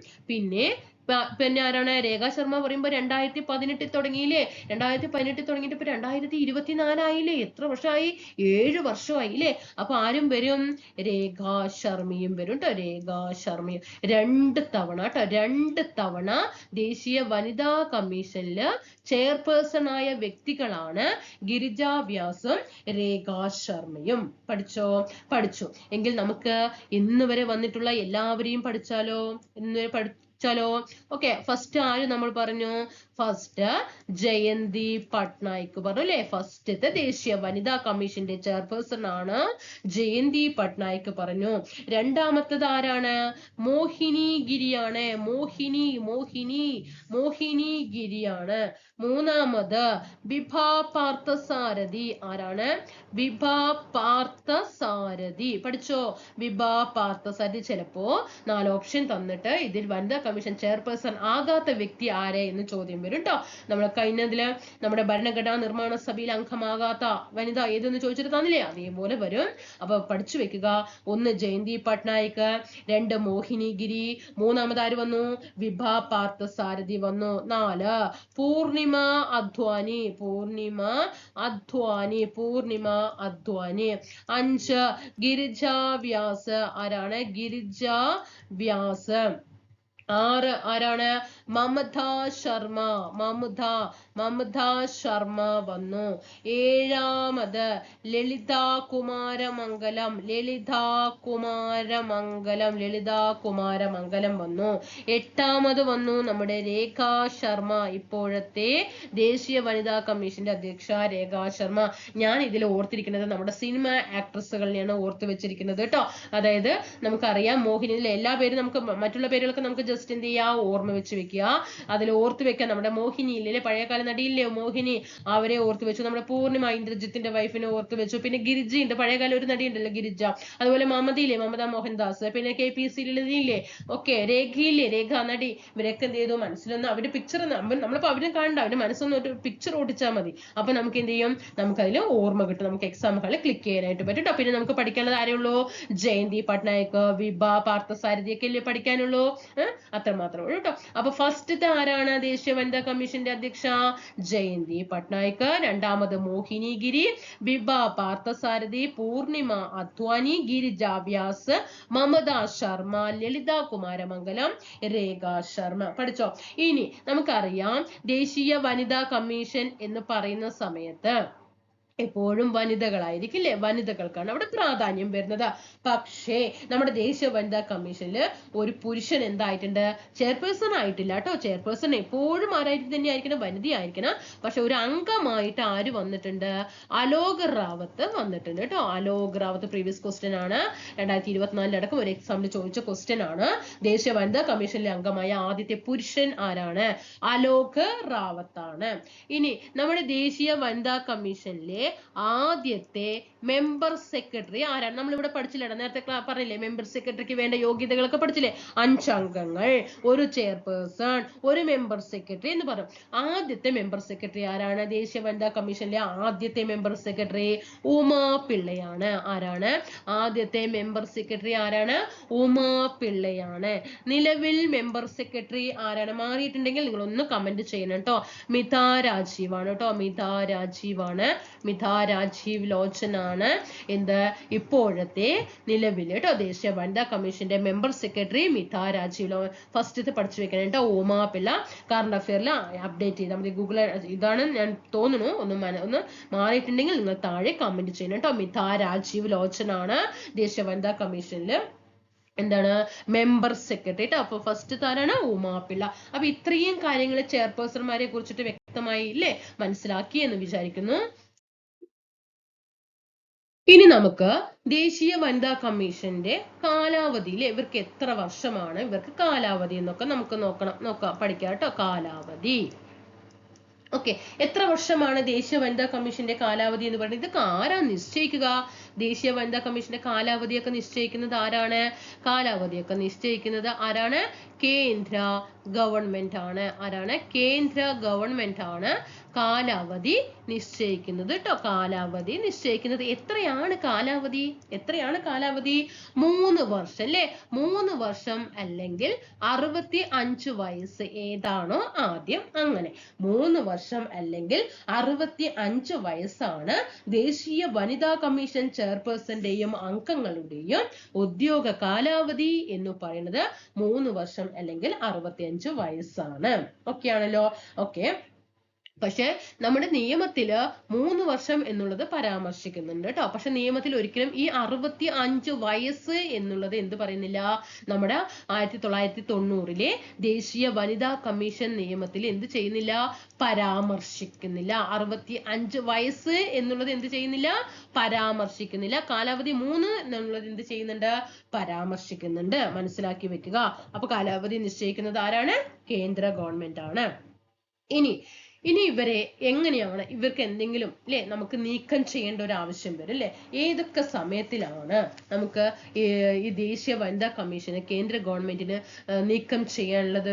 പിന്നെ ആരാണ്? രേഖ ശർമ്മ പറയുമ്പോ 2018 തുടങ്ങിയില്ലേ? 2018 തുടങ്ങിയിട്ട് ഇപ്പൊ 2024 ആയില്ലേ? എത്ര വർഷമായി? 7 വർഷമായി ഇല്ലേ? അപ്പൊ ആരും വരും? രേഖ ശർമ്മയും വരും കേട്ടോ. രേഖ ശർമ്മയും 2 തവണ കേട്ടോ, 2 തവണ ദേശീയ വനിതാ കമ്മീഷനില് ചെയർപേഴ്സൺ ആയ വ്യക്തികളാണ് ഗിരിജ വ്യാസും രേഖ ശർമ്മയും. പഠിച്ചു എങ്കിൽ നമുക്ക് ഇന്ന് വരെ വന്നിട്ടുള്ള എല്ലാവരെയും പഠിച്ചാലോ? ഓക്കെ, ഫസ്റ്റ് ആര് നമ്മൾ പറഞ്ഞു? ഫസ്റ്റ് ജയന്തി പട്നായിക് പറഞ്ഞു അല്ലെ? ഫസ്റ്റത്തെ ദേശീയ വനിതാ കമ്മീഷന്റെ ചെയർപേഴ്സൺ ആണ് ജയന്തി പട്നായിക് പറഞ്ഞു. രണ്ടാമത്തത് ആരാണ്? മോഹിനി ഗിരിയാണ്. മോഹിനി ഗിരിയാണ്. മൂന്നാമത് വിഭ പാർത്ഥസാരഥി. ആരാണ്? വിഭ പാർത്ഥസാരഥി. പഠിച്ചോ? വിഭ പാർത്ഥസാരഥി. ചിലപ്പോ 4 ഓപ്ഷൻ തന്നിട്ട് ഇതിൽ വനിതാ കമ്മീഷൻ ചെയർപേഴ്സൺ ആകാത്ത വ്യക്തി ആരെ എന്ന് ചോദ്യം വരും കേട്ടോ. നമ്മൾ കഴിഞ്ഞതില് നമ്മുടെ ഭരണഘടനാ നിർമ്മാണ സഭയിൽ അംഗമാകാത്ത വനിത ഏതെന്ന് ചോദിച്ചിട്ട് തന്നില്ലേ, അതേപോലെ വരും. അപ്പൊ പഠിച്ചു വെക്കുക. 1 ജയന്തി പട്നായിക്, 2 മോഹിനി ഗിരി, 3 ആര് വന്നു, വിഭ പാർത്ഥസാരഥി വന്നു, 4 പൂർണിമ അദ്വാനി, പൂർണിമ അദ്വാനി, പൂർണിമ അദ്വാനി, 5 ഗിരിജ വ്യാസ്, ആരാണ്, ഗിരിജ വ്യാസ്, 6 ആരാണ്, മമത ശർമ്മ, മമത ശർമ്മ വന്നു, 7 ലളിത കുമാരമംഗലം, ലളിത കുമാരമംഗലം വന്നു, 8 വന്നു നമ്മുടെ രേഖ ശർമ്മ, ഇപ്പോഴത്തെ ദേശീയ വനിതാ കമ്മീഷന്റെ അധ്യക്ഷ രേഖ ശർമ്മ. ഞാൻ ഇതിൽ ഓർത്തിരിക്കുന്നത് നമ്മുടെ സിനിമ ആക്ട്രസുകളിനെയാണ് ഓർത്തു വെച്ചിരിക്കുന്നത് കേട്ടോ. അതായത് നമുക്കറിയാം മോഹിനിയിലെ എല്ലാ പേരും, നമുക്ക് മറ്റുള്ള പേരുകളൊക്കെ നമുക്ക് ജസ്റ്റ് എന്ത് ചെയ്യാ, ഓർമ്മ വെച്ച് വെക്കുക. അതിൽ ഓർത്ത് വെക്കാൻ നമ്മുടെ മോഹിനിയിലെ പഴയകാല നടിയില്ലേ മോഹിനി, അവരെ ഓർത്ത് വെച്ചു. നമ്മുടെ പൂർണിമ ഇന്ദ്രജിത്തിന്റെ വൈഫിനെ ഓർത്ത് വെച്ചു. പിന്നെ ഗിരിജയുണ്ട്, പഴയകാല ഒരു നടിയുണ്ടല്ലോ ഗിരിജ. അതുപോലെ മമതയില്ലേ, മമത മോഹൻദാസ്. പിന്നെ KPSC ലളിതയില്ലേ, ഓക്കെ, രേഖയില്ലേ, രേഖ നടി. ഇവരൊക്കെ എന്ത് ചെയ്തു, മനസ്സിലൊന്ന് അവരുടെ പിക്ചർ, നമ്മളിപ്പോ അവരെ കാണണ്ട, അവരുടെ മനസ്സൊന്ന് ഒരു പിക്ചർ ഓടിച്ചാൽ മതി. അപ്പൊ നമുക്ക് എന്ത് ചെയ്യും, നമുക്ക് അതിൽ ഓർമ്മ കിട്ടും, നമുക്ക് എക്സാം ഹാളിൽ ക്ലിക്ക് ചെയ്യാനായിട്ട് പറ്റും. പിന്നെ നമുക്ക് പഠിക്കാനുള്ളത് ആരേ ഉള്ളൂ, ജയന്തി പട്നായിക്, വിഭ പാർത്ഥസാരഥി ഒക്കെ അല്ലേ പഠിക്കാനുള്ളൂ. അത്രമാത്രമേ ഉള്ളൂ കേട്ടോ. അപ്പൊ ഫസ്റ്റത്തെ ആരാണ് ദേശീയ വനിതാ കമ്മീഷന്റെ അധ്യക്ഷ, ജയന്തി പട്നായിക്. 2 മോഹിനി ഗിരി, വിഭ പാർത്ഥസാരഥി, പൂർണിമ അദ്വാനി, ഗിരിജ വ്യാസ്, മമത ശർമ്മ, ലളിത കുമാരമംഗലം, രേഖ ശർമ്മ. പഠിച്ചോ? ഇനി നമുക്കറിയാം ദേശീയ വനിതാ കമ്മീഷൻ എന്ന് പറയുന്ന സമയത്ത് എപ്പോഴും വനിതകളായിരിക്കില്ലേ, വനിതകൾക്കാണ് അവിടെ പ്രാധാന്യം വരുന്നത്. പക്ഷേ നമ്മുടെ ദേശീയ വനിതാ കമ്മീഷനിൽ ഒരു പുരുഷൻ എന്തായിട്ടുണ്ട്, ചെയർപേഴ്സൺ ആയിട്ടില്ല കേട്ടോ. ചെയർപേഴ്സൺ എപ്പോഴും ആരായിട്ട് തന്നെ ആയിരിക്കണം, വനിതയായിരിക്കണം. പക്ഷെ ഒരു അംഗമായിട്ട് ആര് വന്നിട്ടുണ്ട്, അലോക് റാവത്ത് വന്നിട്ടുണ്ട് കേട്ടോ. അലോക് റാവത്ത് പ്രീവിയസ് ക്വസ്റ്റ്യൻ ആണ്, 2024 അടക്കം ഒരു എക്സാമിൽ ചോദിച്ച ക്വസ്റ്റ്യൻ ആണ്. ദേശീയ വനിതാ കമ്മീഷനിലെ അംഗമായ ആദ്യത്തെ പുരുഷൻ ആരാണ്, അലോക് റാവത്താണ്. ഇനി നമ്മുടെ ദേശീയ വനിതാ കമ്മീഷനിലെ ആദ്യത്തെ മെമ്പർ സെക്രട്ടറി ആരാണ്, നമ്മളിവിടെ പഠിച്ചില്ല, നേരത്തെ പറഞ്ഞില്ലേ, മെമ്പർ സെക്രട്ടറിക്ക് വേണ്ട യോഗ്യതകളൊക്കെ പഠിച്ചില്ലേ, 5 അംഗങ്ങൾ, ഒരു ചെയർപേഴ്സൺ, ഒരു മെമ്പർ സെക്രട്ടറി എന്ന് പറയും. ആദ്യത്തെ മെമ്പർ സെക്രട്ടറി ആരാണ്, ദേശീയ വനിതാ കമ്മീഷനിലെ ആദ്യത്തെ മെമ്പർ സെക്രട്ടറി ഉമാ പിള്ളയാണ്. ആരാണ് ആദ്യത്തെ മെമ്പർ സെക്രട്ടറി, ആരാണ്, ഉമാ പിള്ളയാണ്. നിലവിൽ മെമ്പർ സെക്രട്ടറി ആരാണ്, മാറിയിട്ടുണ്ടെങ്കിൽ നിങ്ങൾ ഒന്ന് കമന്റ് ചെയ്യണം കേട്ടോ. മിത രാജീവ് ആണ് കേട്ടോ, മിത രാജീവ് ആണ്, മിത രാജീവ് ലോചൻ ആണ് എന്ത് ഇപ്പോഴത്തെ നിലവിൽ കേട്ടോ ദേശീയ വനിതാ കമ്മീഷന്റെ മെമ്പർ സെക്രട്ടറി മിത രാജീവ്. ഫസ്റ്റ് പഠിച്ചു വെക്കണം കേട്ടോ, ഉമാ പിള്ള. കറണ്ട് അഫെയറിൽ അപ്ഡേറ്റ് ചെയ്ത് നമ്മുടെ ഗൂഗിൾ ഇതാണ് ഞാൻ തോന്നുന്നു, ഒന്ന് മാറിയിട്ടുണ്ടെങ്കിൽ നിങ്ങൾ താഴെ കമന്റ് ചെയ്യണം കേട്ടോ. മിത രാജീവ് ലോചൻ ആണ് ദേശീയ വനിതാ കമ്മീഷനിൽ എന്താണ് മെമ്പർ സെക്രട്ടറി കേട്ടോ. അപ്പൊ ഫസ്റ്റ് താരാണ് ഉമാ പിള്ള. അപ്പൊ ഇത്രയും കാര്യങ്ങൾ ചെയർപേഴ്സൺമാരെ കുറിച്ചിട്ട് വ്യക്തമായി ഇല്ലേ, മനസ്സിലാക്കി എന്ന് വിചാരിക്കുന്നു. ഇനി നമുക്ക് ദേശീയ വനിതാ കമ്മീഷന്റെ കാലാവധിയിൽ ഇവർക്ക് എത്ര വർഷമാണ് ഇവർക്ക് കാലാവധി എന്നൊക്കെ നമുക്ക് നോക്കാം പഠിക്കാം കേട്ടോ. കാലാവധി ഓക്കെ, എത്ര വർഷമാണ് ദേശീയ വനിതാ കമ്മീഷന്റെ കാലാവധി എന്ന് പറയുന്നത്, ഇതൊക്കെ ആരാ നിശ്ചയിക്കുക? ദേശീയ വനിതാ കമ്മീഷന്റെ കാലാവധിയൊക്കെ നിശ്ചയിക്കുന്നത് ആരാണ്? കാലാവധിയൊക്കെ നിശ്ചയിക്കുന്നത് ആരാണ്? കേന്ദ്ര ഗവൺമെന്റ് ആണ്. ആരാണ്? കേന്ദ്ര ഗവൺമെന്റ് ആണ് കാലാവധി നിശ്ചയിക്കുന്നത് കേട്ടോ. കാലാവധി നിശ്ചയിക്കുന്നത് എത്രയാണ് കാലാവധി? 3 വർഷം അല്ലേ? 3 വർഷം അല്ലെങ്കിൽ 65 വയസ്സ് ഏതാണോ ആദ്യം, അങ്ങനെ 3 വർഷം അല്ലെങ്കിൽ 65 വയസ്സാണ് ദേശീയ വനിതാ കമ്മീഷൻ ചെയർപേഴ്സന്റെയും അംഗങ്ങളുടെയും ഉദ്യോഗ കാലാവധി എന്ന് പറയുന്നത് 3 വർഷം അല്ലെങ്കിൽ 65 വയസ്സാണ്. ഓക്കെ ആണല്ലോ? ഓക്കെ. പക്ഷെ നമ്മുടെ നിയമത്തില് 3 വർഷം എന്നുള്ളത് പരാമർശിക്കുന്നുണ്ട് കേട്ടോ. പക്ഷെ നിയമത്തിൽ ഒരിക്കലും ഈ 65 വയസ്സ് എന്നുള്ളത് എന്ത് പറയുന്നില്ല, നമ്മുടെ 1990 ദേശീയ വനിതാ കമ്മീഷൻ നിയമത്തിൽ എന്ത് ചെയ്യുന്നില്ല, പരാമർശിക്കുന്നില്ല. 65 വയസ്സ് എന്നുള്ളത് എന്ത് ചെയ്യുന്നില്ല, പരാമർശിക്കുന്നില്ല. കാലാവധി 3 എന്നുള്ളത് എന്ത് ചെയ്യുന്നുണ്ട്, പരാമർശിക്കുന്നുണ്ട്. മനസ്സിലാക്കി വെക്കുക. അപ്പൊ കാലാവധി നിശ്ചയിക്കുന്നത് ആരാണ്? കേന്ദ്ര ഗവൺമെന്റ് ആണ്. ഇനി ഇനി ഇവരെ എങ്ങനെയാണ് ഇവർക്ക് എന്തെങ്കിലും അല്ലെ നമുക്ക് നീക്കം ചെയ്യേണ്ട ഒരു ആവശ്യം വരും അല്ലെ? ഏതൊക്കെ സമയത്തിലാണ് നമുക്ക് ഈ ദേശീയ വനിതാ കമ്മീഷന് കേന്ദ്ര ഗവൺമെന്റിന് നീക്കം ചെയ്യാനുള്ളത്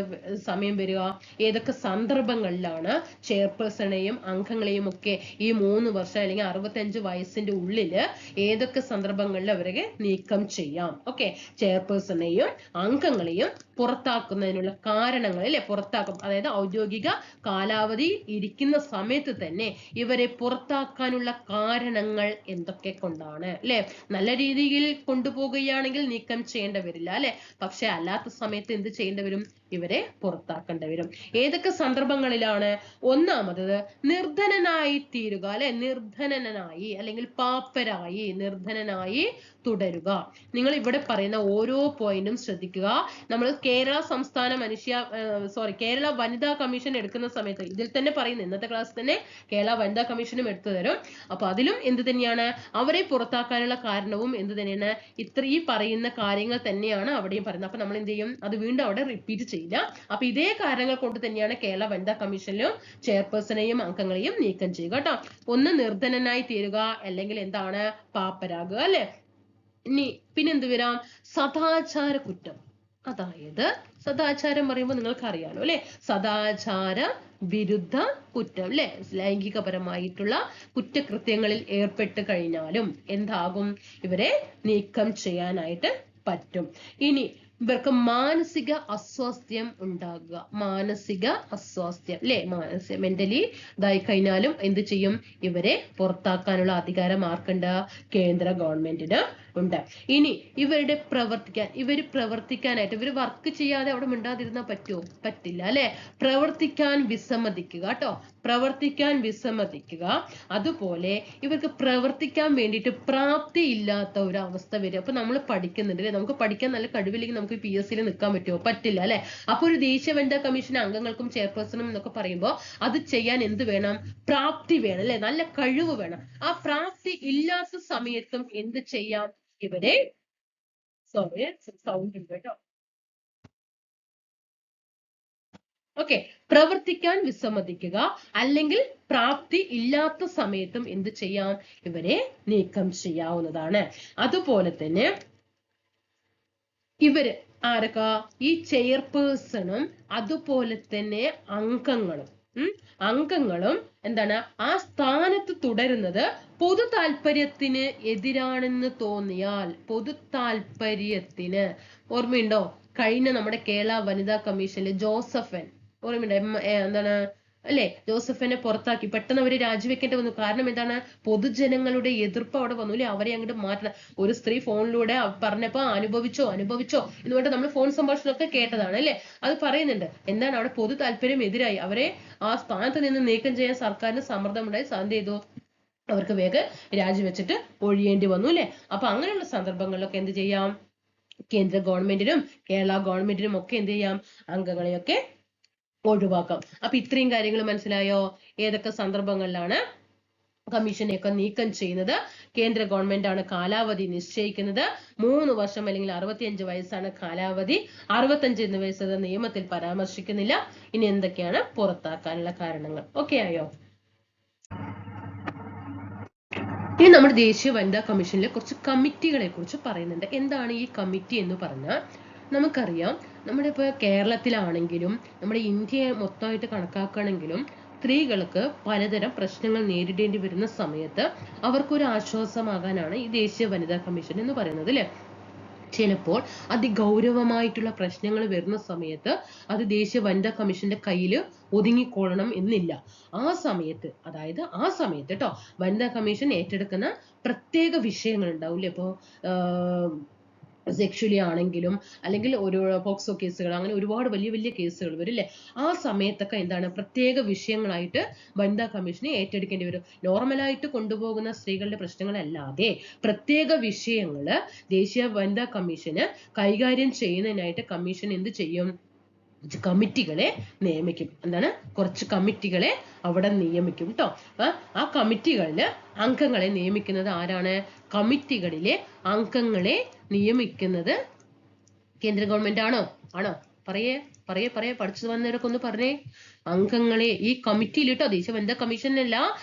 സമയം വരിക? ഏതൊക്കെ സന്ദർഭങ്ങളിലാണ് ചെയർപേഴ്സണെയും അംഗങ്ങളെയും ഒക്കെ ഈ 3 വർഷം അല്ലെങ്കിൽ 65 വയസ്സിന്റെ ഉള്ളില് ഏതൊക്കെ സന്ദർഭങ്ങളിൽ അവരെ നീക്കം ചെയ്യാം? ഓക്കെ, ചെയർപേഴ്സണെയും അംഗങ്ങളെയും പുറത്താക്കുന്നതിനുള്ള കാരണങ്ങൾ അല്ലെ? പുറത്താക്കും, അതായത് ഔദ്യോഗിക കാലാവധി ഇരിക്കുന്ന സമയത്ത് തന്നെ ഇവരെ പുറത്താക്കാനുള്ള കാരണങ്ങൾ എന്തൊക്കെ കൊണ്ടാണ് അല്ലെ? നല്ല രീതിയിൽ കൊണ്ടുപോകുകയാണെങ്കിൽ നീക്കം ചെയ്യേണ്ടി വരില്ല അല്ലെ? പക്ഷെ അല്ലാത്ത സമയത്ത് എന്ത് ചെയ്യേണ്ടി വരും? ഇവരെ പുറത്താക്കേണ്ടി വരും. ഏതൊക്കെ സന്ദർഭങ്ങളിലാണ്? ഒന്നാമത് നിർധനനായി തീരുക അല്ലെ? നിർധനനായി അല്ലെങ്കിൽ പാപ്പരായി, നിർധനനായി തുടരുക. നിങ്ങൾ ഇവിടെ പറയുന്ന ഓരോ പോയിന്റും ശ്രദ്ധിക്കുക. നമ്മൾ കേരള സംസ്ഥാന കേരള വനിതാ കമ്മീഷൻ എടുക്കുന്ന സമയത്ത് ഇതിൽ തന്നെ പറയുന്നു, ഇന്നത്തെ ക്ലാസ് തന്നെ കേരള വനിതാ കമ്മീഷനും എടുത്തു തരും. അപ്പൊ അതിലും എന്ത് തന്നെയാണ്? അവരെ പുറത്താക്കാനുള്ള കാരണവും എന്ത് തന്നെയാണ്? ഈ പറയുന്ന കാര്യങ്ങൾ തന്നെയാണ് അവിടെയും പറയുന്നത്. അപ്പൊ നമ്മൾ എന്ത് ചെയ്യും? അത് വീണ്ടും അവിടെ റിപ്പീറ്റ് ചെയ്യില്ല. അപ്പൊ ഇതേ കാരണങ്ങൾ കൊണ്ട് തന്നെയാണ് കേരള വനിതാ കമ്മീഷനിലും ചെയർപേഴ്സണെയും അംഗങ്ങളെയും നീക്കം ചെയ്യുക കേട്ടോ. ഒന്ന് നിർധനനായി തീരുക, അല്ലെങ്കിൽ എന്താണ്? പാപ്പരാകുക അല്ലെ? ഇനി പിന്നെ എന്ത് വരാം? സദാചാര കുറ്റം. അതായത് സദാചാരം പറയുമ്പോൾ നിങ്ങൾക്ക് അറിയാലോ അല്ലെ? സദാചാര വിരുദ്ധ കുറ്റം അല്ലെ? ലൈംഗികപരമായിട്ടുള്ള കുറ്റകൃത്യങ്ങളിൽ ഏർപ്പെട്ട് കഴിഞ്ഞാലും എന്താകും? ഇവരെ നീക്കം ചെയ്യാനായിട്ട് പറ്റും. ഇനി ഇവർക്ക് മാനസിക അസ്വാസ്ഥ്യം ഉണ്ടാകുക, മാനസിക അസ്വാസ്ഥ്യം അല്ലെ? മെന്റലി ഇതായി കഴിഞ്ഞാലും എന്ത് ചെയ്യും? ഇവരെ പുറത്താക്കാനുള്ള അധികാരം ആർക്കുണ്ട്? കേന്ദ്ര ഗവൺമെന്റിന് ഉണ്ട്. ഇനി ഇവരുടെ പ്രവർത്തിക്കാനായിട്ട് ഇവർ വർക്ക് ചെയ്യാതെ അവിടെ മിണ്ടാതിരുന്നാൽ പറ്റുമോ? പറ്റില്ല അല്ലെ? പ്രവർത്തിക്കാൻ വിസമ്മതിക്കുക കേട്ടോ, പ്രവർത്തിക്കാൻ വിസമ്മതിക്കുക. അതുപോലെ ഇവർക്ക് പ്രവർത്തിക്കാൻ വേണ്ടിയിട്ട് പ്രാപ്തി ഇല്ലാത്ത ഒരു അവസ്ഥ വരും. അപ്പൊ നമ്മൾ പഠിക്കുന്നുണ്ട് അല്ലെ? നമുക്ക് പഠിക്കാൻ നല്ല കഴിവില്ലെങ്കിൽ നമുക്ക് PSC നിൽക്കാൻ പറ്റുമോ? പറ്റില്ല അല്ലെ? അപ്പൊ ഒരു ദേശീയ വനിതാ കമ്മീഷൻ അംഗങ്ങൾക്കും ചെയർപേഴ്സണും എന്നൊക്കെ പറയുമ്പോൾ അത് ചെയ്യാൻ എന്ത് വേണം? പ്രാപ്തി വേണം അല്ലെ? നല്ല കഴിവ് വേണം. ആ പ്രാപ്തി ഇല്ലാത്ത സമയത്തും എന്ത് ചെയ്യാം? ഇവരെ സൗണ്ട് ഉണ്ട് കേട്ടോ. ഓക്കെ, പ്രവർത്തിക്കാൻ വിസമ്മതിക്കുക, അല്ലെങ്കിൽ പ്രാപ്തി ഇല്ലാത്ത സമയത്തും എന്ത് ചെയ്യാം? ഇവരെ നീക്കം ചെയ്യാവുന്നതാണ്. അതുപോലെ തന്നെ ഇവര് ആരൊക്കെ? ഈ ചെയർപേഴ്സണും അതുപോലെ തന്നെ അംഗങ്ങളും എന്താണ്? ആ സ്ഥാനത്ത് തുടരുന്നത് പൊതു താല്പര്യത്തിന് എതിരാണെന്ന് തോന്നിയാൽ, പൊതു താല്പര്യത്തിന്, ഓർമ്മയുണ്ടോ? കഴിഞ്ഞ നമ്മുടെ കേരള വനിതാ കമ്മീഷനിലെ ജോസഫൻ, ഓർമ്മയുണ്ടോ? എന്താണ് അല്ലെ? ജോസഫിനെ പുറത്താക്കി, പെട്ടെന്ന് അവര് രാജിവെക്കേണ്ടി വന്നു. കാരണം എന്താണ്? പൊതുജനങ്ങളുടെ എതിർപ്പ് അവിടെ വന്നു അല്ലെ? അവരെ അങ്ങോട്ട് മാറ്റണം. ഒരു സ്ത്രീ ഫോണിലൂടെ പറഞ്ഞപ്പോ അനുഭവിച്ചോ എന്ന് പറഞ്ഞിട്ട് നമ്മൾ ഫോൺ സംഭാഷണമൊക്കെ കേട്ടതാണ് അല്ലെ? അത് പറയുന്നുണ്ട്. എന്താണ്? അവിടെ പൊതു താല്പര്യം എതിരായി, അവരെ ആ സ്ഥാനത്ത് നിന്ന് നീക്കം ചെയ്യാൻ സർക്കാരിന് സമ്മർദ്ദമുണ്ടായി. എന്ത് ചെയ്തു? അവർക്ക് വേഗം രാജിവെച്ചിട്ട് ഒഴിയേണ്ടി വന്നു അല്ലെ? അപ്പൊ അങ്ങനെയുള്ള സന്ദർഭങ്ങളിലൊക്കെ എന്ത് ചെയ്യാം? കേന്ദ്ര ഗവൺമെന്റിനും കേരള ഗവൺമെന്റിനും ഒക്കെ എന്ത് ചെയ്യാം? അംഗങ്ങളെയൊക്കെ ഒഴിവാക്കാം. അപ്പൊ ഇത്രയും കാര്യങ്ങൾ മനസ്സിലായോ? ഏതൊക്കെ സന്ദർഭങ്ങളിലാണ് കമ്മീഷനെയൊക്കെ നീക്കം ചെയ്യുന്നത്? കേന്ദ്ര ഗവൺമെന്റ് ആണ് കാലാവധി നിശ്ചയിക്കുന്നത്. 3 വർഷം അല്ലെങ്കിൽ 65 വയസ്സാണ് കാലാവധി. 65 വയസ്സ് നിയമത്തിൽ പരാമർശിക്കുന്നില്ല. ഇനി എന്തൊക്കെയാണ് പുറത്താക്കാനുള്ള കാരണങ്ങൾ? ഓക്കെ ആയോ? ഇനി നമ്മുടെ ദേശീയ വനിതാ കമ്മീഷനിലെ കുറച്ച് കമ്മിറ്റികളെ കുറിച്ച് പറയുന്നുണ്ട്. എന്താണ് ഈ കമ്മിറ്റി എന്ന് പറഞ്ഞാൽ, നമുക്കറിയാം നമ്മുടെ ഇപ്പൊ കേരളത്തിലാണെങ്കിലും നമ്മുടെ ഇന്ത്യയെ മൊത്തമായിട്ട് കണക്കാക്കുകയാണെങ്കിലും സ്ത്രീകൾക്ക് പലതരം പ്രശ്നങ്ങൾ നേരിടേണ്ടി വരുന്ന സമയത്ത് അവർക്കൊരു ആശ്വാസമാകാനാണ് ഈ ദേശീയ വനിതാ കമ്മീഷൻ എന്ന് പറയുന്നത് അല്ലെ? ചിലപ്പോൾ അതിഗൗരവമായിട്ടുള്ള പ്രശ്നങ്ങൾ വരുന്ന സമയത്ത് അത് ദേശീയ വനിതാ കമ്മീഷന്റെ കയ്യിൽ ഒതുങ്ങിക്കൊള്ളണം എന്നില്ല. ആ സമയത്ത് കേട്ടോ വനിതാ കമ്മീഷൻ ഏറ്റെടുക്കുന്ന പ്രത്യേക വിഷയങ്ങൾ ഉണ്ടാവില്ലേ? ഇപ്പോ സെക്ഷലി ആണെങ്കിലും അല്ലെങ്കിൽ ഒരു പോക്സോ കേസുകൾ, അങ്ങനെ ഒരുപാട് വലിയ വലിയ കേസുകൾ വരും അല്ലെ? ആ സമയത്തൊക്കെ എന്താണ്? പ്രത്യേക വിഷയങ്ങളായിട്ട് വനിതാ കമ്മീഷനെ ഏറ്റെടുക്കേണ്ടി വരും. നോർമലായിട്ട് കൊണ്ടുപോകുന്ന സ്ത്രീകളുടെ പ്രശ്നങ്ങളല്ലാതെ പ്രത്യേക വിഷയങ്ങള് ദേശീയ വനിതാ കമ്മീഷന് കൈകാര്യം ചെയ്യുന്നതിനായിട്ട് കമ്മീഷൻ എന്ത് ചെയ്യും? കമ്മിറ്റികളെ നിയമിക്കും. എന്താണ്? കുറച്ച് കമ്മിറ്റികളെ അവിടെ നിയമിക്കും കേട്ടോ. ആ കമ്മിറ്റികളില് അംഗങ്ങളെ നിയമിക്കുന്നത് ആരാണ്? കമ്മിറ്റികളിലെ അംഗങ്ങളെ നിയമിക്കുന്നത് കേന്ദ്ര ഗവൺമെന്റ് ആണോ? പറയേ പഠിച്ചു വന്നവരൊക്കെ ഒന്ന് പറഞ്ഞേ. അംഗങ്ങളെ ഈ കമ്മിറ്റിയിൽ കേട്ടോ, ദേശീയ വനിതാ കമ്മീഷനല്ല,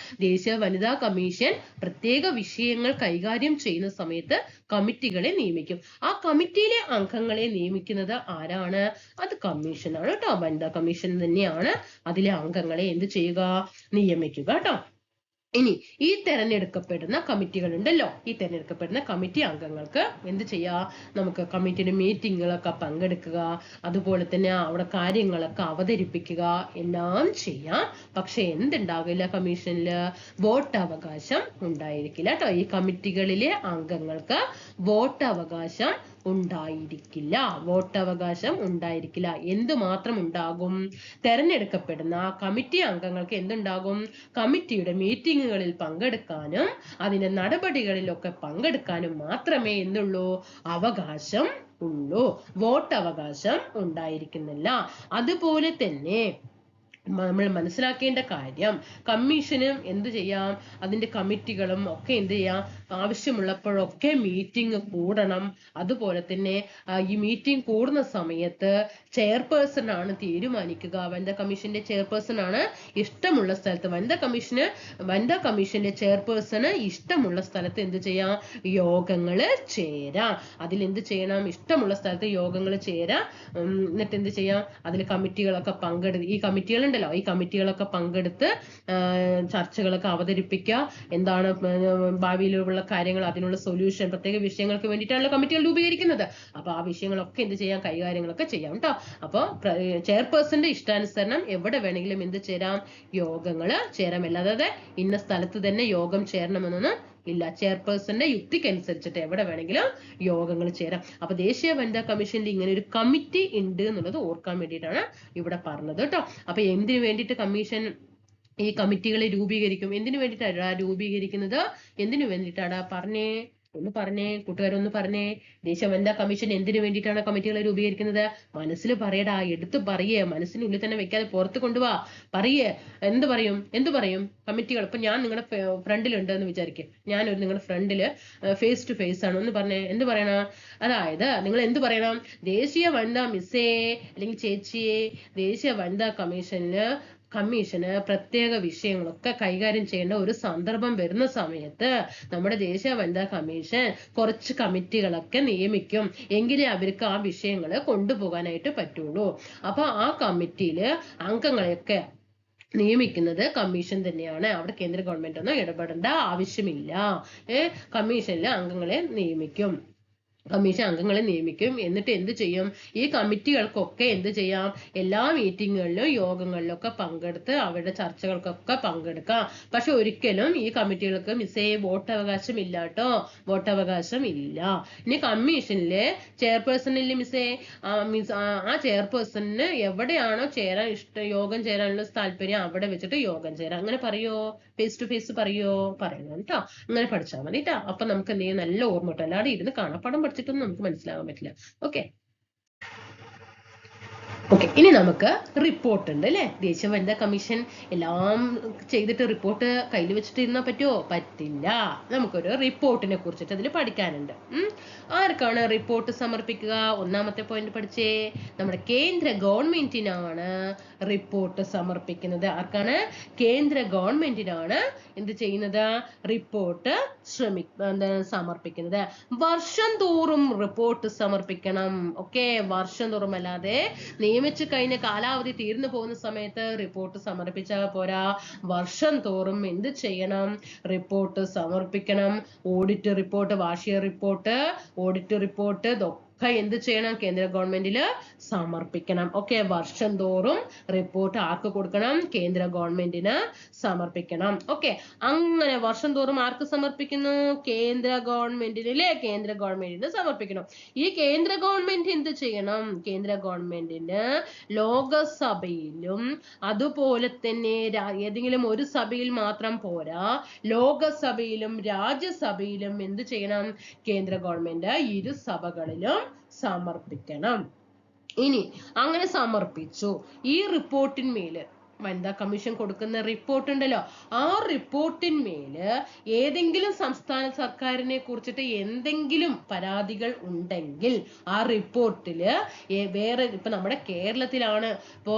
ദേശീയ വനിതാ കമ്മീഷൻ പ്രത്യേക വിഷയങ്ങൾ കൈകാര്യം ചെയ്യുന്ന സമയത്ത് കമ്മിറ്റികളെ നിയമിക്കും. ആ കമ്മിറ്റിയിലെ അംഗങ്ങളെ നിയമിക്കുന്നത് ആരാണ്? അത് കമ്മീഷനാണ് കേട്ടോ. വനിതാ കമ്മീഷൻ തന്നെയാണ് അതിലെ അംഗങ്ങളെ എന്ത് ചെയ്യുക? നിയമിക്കുക കേട്ടോ. ഇനി ഈ തെരഞ്ഞെടുക്കപ്പെടുന്ന കമ്മിറ്റികൾ ഉണ്ടല്ലോ, ഈ തെരഞ്ഞെടുക്കപ്പെടുന്ന കമ്മിറ്റി അംഗങ്ങൾക്ക് എന്ത് ചെയ്യാ? നമുക്ക് കമ്മിറ്റിയുടെ മീറ്റിങ്ങുകളൊക്കെ പങ്കെടുക്കുക, അതുപോലെ തന്നെ അവിടെ കാര്യങ്ങളൊക്കെ അവതരിപ്പിക്കുക, എല്ലാം ചെയ്യാം. പക്ഷെ എന്തുണ്ടാകില്ല? കമ്മീഷനില് വോട്ടവകാശം ഉണ്ടായിരിക്കില്ല കേട്ടോ. ഈ കമ്മിറ്റികളിലെ അംഗങ്ങൾക്ക് വോട്ടവകാശം ഉണ്ടായിരിക്കില്ല. വോട്ടവകാശം ഉണ്ടായിരിക്കില്ല. എന്തുമാത്രം ഉണ്ടാകും? തെരഞ്ഞെടുക്കപ്പെടുന്ന കമ്മിറ്റി അംഗങ്ങൾക്ക് എന്തുണ്ടാകും? കമ്മിറ്റിയുടെ മീറ്റിങ്ങുകളിൽ പങ്കെടുക്കാനും അതിന്റെ നടപടികളിലൊക്കെ പങ്കെടുക്കാനും മാത്രമേ എന്തുള്ളൂ? അവകാശം ഉള്ളൂ. വോട്ടവകാശം ഉണ്ടായിരിക്കുന്നില്ല. അതുപോലെ തന്നെ നമ്മൾ മനസ്സിലാക്കേണ്ട കാര്യം, കമ്മീഷനും എന്ത് ചെയ്യാം? അതിന്റെ കമ്മിറ്റികളും ഒക്കെ എന്ത് ചെയ്യാം? ആവശ്യമുള്ളപ്പോഴൊക്കെ മീറ്റിംഗ് കൂടണം. അതുപോലെ തന്നെ ഈ മീറ്റിംഗ് കൂടുന്ന സമയത്ത് ചെയർപേഴ്സൺ ആണ് തീരുമാനിക്കുക. വനിതാ കമ്മീഷന്റെ ചെയർപേഴ്സൺ ആണ് ഇഷ്ടമുള്ള സ്ഥലത്ത്, വനിതാ കമ്മീഷന്റെ ചെയർപേഴ്സണ് ഇഷ്ടമുള്ള സ്ഥലത്ത് എന്ത് ചെയ്യാം? യോഗങ്ങള് ചേരാം. അതിലെന്ത് ചെയ്യണം? ഇഷ്ടമുള്ള സ്ഥലത്ത് യോഗങ്ങൾ ചേരാം. എന്നിട്ട് എന്ത് ചെയ്യാം? അതിൽ കമ്മിറ്റികളൊക്കെ ഈ കമ്മിറ്റികളുണ്ട്, ഈ കമ്മിറ്റികളൊക്കെ പങ്കെടുത്ത് ചർച്ചകളൊക്കെ അവതരിപ്പിക്കുക. എന്താണ് ഭാവിയിലുള്ള കാര്യങ്ങൾ, അതിനുള്ള സൊല്യൂഷൻ, പ്രത്യേക വിഷയങ്ങൾക്ക് വേണ്ടിയിട്ടാണല്ലോ കമ്മിറ്റികൾ രൂപീകരിക്കുന്നത്. അപ്പൊ ആ വിഷയങ്ങളൊക്കെ എന്ത് ചെയ്യാം? കൈകാര്യങ്ങളൊക്കെ ചെയ്യാം കേട്ടോ. അപ്പൊ ചെയർപേഴ്സന്റെ ഇഷ്ടാനുസരണം എവിടെ വേണമെങ്കിലും എന്ത് ചേരാം? യോഗങ്ങള് ചേരാം. അല്ലാതെ ഇന്ന സ്ഥലത്ത് തന്നെ യോഗം ചേരണമെന്നൊന്നും ഇല്ല. ചെയർപേഴ്സന്റെ യുക്തിക്കനുസരിച്ചിട്ട് എവിടെ വേണമെങ്കിലും യോഗങ്ങൾ ചേരാം. അപ്പൊ ദേശീയ വനിതാ കമ്മീഷനിൽ ഇങ്ങനെ ഒരു കമ്മിറ്റി ഉണ്ട് എന്നുള്ളത് ഓർക്കാൻ വേണ്ടിയിട്ടാണ് ഇവിടെ പറഞ്ഞത് കേട്ടോ. അപ്പൊ എന്തിനു വേണ്ടിയിട്ട് കമ്മീഷൻ ഈ കമ്മിറ്റികളെ രൂപീകരിക്കും? എന്തിനു വേണ്ടിയിട്ടാണ് രൂപീകരിക്കുന്നത്? എന്തിനു വേണ്ടിയിട്ടാണ്? ഒന്ന് പറഞ്ഞേ കൂട്ടുകാരൊന്ന് പറഞ്ഞേ. ദേശീയ വനിതാ കമ്മീഷൻ എന്തിനു വേണ്ടിയിട്ടാണ് കമ്മിറ്റികളെ രൂപീകരിക്കുന്നത്? മനസ്സിൽ പറയടാ, എടുത്ത് പറയേ, മനസ്സിനുള്ളിൽ തന്നെ വെക്കാതെ പുറത്ത് കൊണ്ടുപോവാ. പറയേ. എന്ത് പറയും കമ്മിറ്റികൾ? ഇപ്പൊ ഞാൻ നിങ്ങളുടെ ഫ്രണ്ടിലുണ്ട് എന്ന് വിചാരിക്കും. ഞാനൊരു നിങ്ങളുടെ ഫ്രണ്ടില് ഫേസ് ടു ഫേസ് ആണ്. ഒന്ന് പറഞ്ഞേ, എന്ത് പറയണം? അതായത് നിങ്ങൾ എന്ത് പറയണം? ദേശീയ വനിതാ മിസ്സേ അല്ലെങ്കിൽ ചേച്ചിയെ, ദേശീയ വനിതാ കമ്മീഷന് പ്രത്യേക വിഷയങ്ങളൊക്കെ കൈകാര്യം ചെയ്യേണ്ട ഒരു സന്ദർഭം വരുന്ന സമയത്ത് നമ്മുടെ ദേശീയ വനിതാ കമ്മീഷൻ കുറച്ച് കമ്മിറ്റികളൊക്കെ നിയമിക്കും. എങ്കിലേ അവർക്ക് ആ വിഷയങ്ങൾ കൊണ്ടുപോകാനായിട്ട് പറ്റുള്ളൂ. അപ്പൊ ആ കമ്മിറ്റിയില് അംഗങ്ങളെയൊക്കെ നിയമിക്കുന്നത് കമ്മീഷൻ തന്നെയാണ്. അവിടെ കേന്ദ്ര ഗവൺമെന്റ് ഒന്നും ഇടപെടേണ്ട ആവശ്യമില്ല. കമ്മീഷനിലെ അംഗങ്ങളെ നിയമിക്കും. കമ്മീഷൻ അംഗങ്ങളെ നിയമിക്കും. എന്നിട്ട് എന്ത് ചെയ്യും? ഈ കമ്മിറ്റികൾക്കൊക്കെ എന്ത് ചെയ്യാം? എല്ലാ മീറ്റിങ്ങുകളിലും യോഗങ്ങളിലൊക്കെ പങ്കെടുത്ത് അവരുടെ ചർച്ചകൾക്കൊക്കെ പങ്കെടുക്കാം. പക്ഷെ ഒരിക്കലും ഈ കമ്മിറ്റികൾക്ക് മിസ്സേ വോട്ടവകാശം ഇല്ല കേട്ടോ. വോട്ടവകാശം ഇല്ല. ഇനി കമ്മീഷനിലെ ചെയർപേഴ്സണില്ലേ മിസ്സേ, ആ ചെയർപേഴ്സണിന് എവിടെയാണോ യോഗം ചേരാനുള്ള താല്പര്യം അവിടെ വെച്ചിട്ട് യോഗം ചേരാം. അങ്ങനെ പറയോ? ഫേസ് ടു ഫേസ് പറയോ? പറയണം കേട്ടോ. അങ്ങനെ പഠിച്ചാൽ മതി കേട്ടോ. അപ്പൊ നമുക്ക് എന്ത് ചെയ്യും? നല്ല ഓർമ്മ കിട്ടും. അല്ലാതെ ഇരുന്ന് കാണാപ്പാടം പഠിച്ചിട്ടൊന്നും നമുക്ക് മനസ്സിലാകാൻ പറ്റില്ല. ഓക്കെ. ഇനി നമുക്ക് റിപ്പോർട്ട് ഉണ്ട് അല്ലെ. ദേശീയ വനിതാ കമ്മീഷൻ എല്ലാം ചെയ്തിട്ട് റിപ്പോർട്ട് കയ്യിൽ വെച്ചിട്ട് ഇരുന്നാൽ പറ്റുമോ? പറ്റില്ല. നമുക്കൊരു റിപ്പോർട്ടിനെ കുറിച്ചിട്ട് അതിൽ പഠിക്കാനുണ്ട്. ആർക്കാണ് റിപ്പോർട്ട് സമർപ്പിക്കുക? ഒന്നാമത്തെ പോയിന്റ് പഠിച്ചേ. നമ്മുടെ കേന്ദ്ര ഗവൺമെന്റിനാണ് റിപ്പോർട്ട് സമർപ്പിക്കുന്നത്. ആർക്കാണ്? കേന്ദ്ര ഗവൺമെന്റിനാണ് എന്ത് ചെയ്യുന്നത്? റിപ്പോർട്ട് സമർപ്പിക്കുന്നത്. വർഷം തോറും റിപ്പോർട്ട് സമർപ്പിക്കണം. ഓക്കെ, വർഷം തോറും. അല്ലാതെ നിയമിച്ചു കഴിഞ്ഞ കാലാവധി തീർന്നു പോകുന്ന സമയത്ത് റിപ്പോർട്ട് സമർപ്പിച്ചാൽ പോരാ. വർഷം തോറും എന്ത് ചെയ്യണം? റിപ്പോർട്ട് സമർപ്പിക്കണം. ഓഡിറ്റ് റിപ്പോർട്ട്, വാർഷിക റിപ്പോർട്ട്, ഓഡിറ്റ് റിപ്പോർട്ട് ഒക്കെ എന്ത് ചെയ്യണം? കേന്ദ്ര ഗവൺമെന്റില് സമർപ്പിക്കണം. ഓക്കെ, വർഷം തോറും റിപ്പോർട്ട് ആർക്ക് കൊടുക്കണം? കേന്ദ്ര ഗവൺമെന്റിന് സമർപ്പിക്കണം. ഓക്കെ, അങ്ങനെ വർഷം തോറും ആർക്ക് സമർപ്പിക്കുന്നു? കേന്ദ്ര ഗവൺമെന്റിന് അല്ലേ? കേന്ദ്ര ഗവൺമെന്റിന് സമർപ്പിക്കണം. ഈ കേന്ദ്ര ഗവൺമെന്റ് എന്ത് ചെയ്യണം? കേന്ദ്ര ഗവൺമെന്റിന് ലോകസഭയിലും അതുപോലെ തന്നെ ഏതെങ്കിലും ഒരു സഭയിൽ മാത്രം പോരാ, ലോകസഭയിലും രാജ്യസഭയിലും എന്ത് ചെയ്യണം? കേന്ദ്ര ഗവൺമെന്റ് ഇരു സഭകളിലും സമർപ്പിക്കണം. ഇനി അങ്ങനെ സമർപ്പിച്ചു. ഈ റിപ്പോർട്ടിന്മേല് വനിതാ കമ്മീഷൻ കൊടുക്കുന്ന റിപ്പോർട്ട് ഉണ്ടല്ലോ, ആ റിപ്പോർട്ടിന്മേല് ഏതെങ്കിലും സംസ്ഥാന സർക്കാരിനെ കുറിച്ചിട്ട് എന്തെങ്കിലും പരാതികൾ ഉണ്ടെങ്കിൽ ആ റിപ്പോർട്ടില് വേറെ ഇപ്പൊ നമ്മുടെ കേരളത്തിലാണ് ഇപ്പോ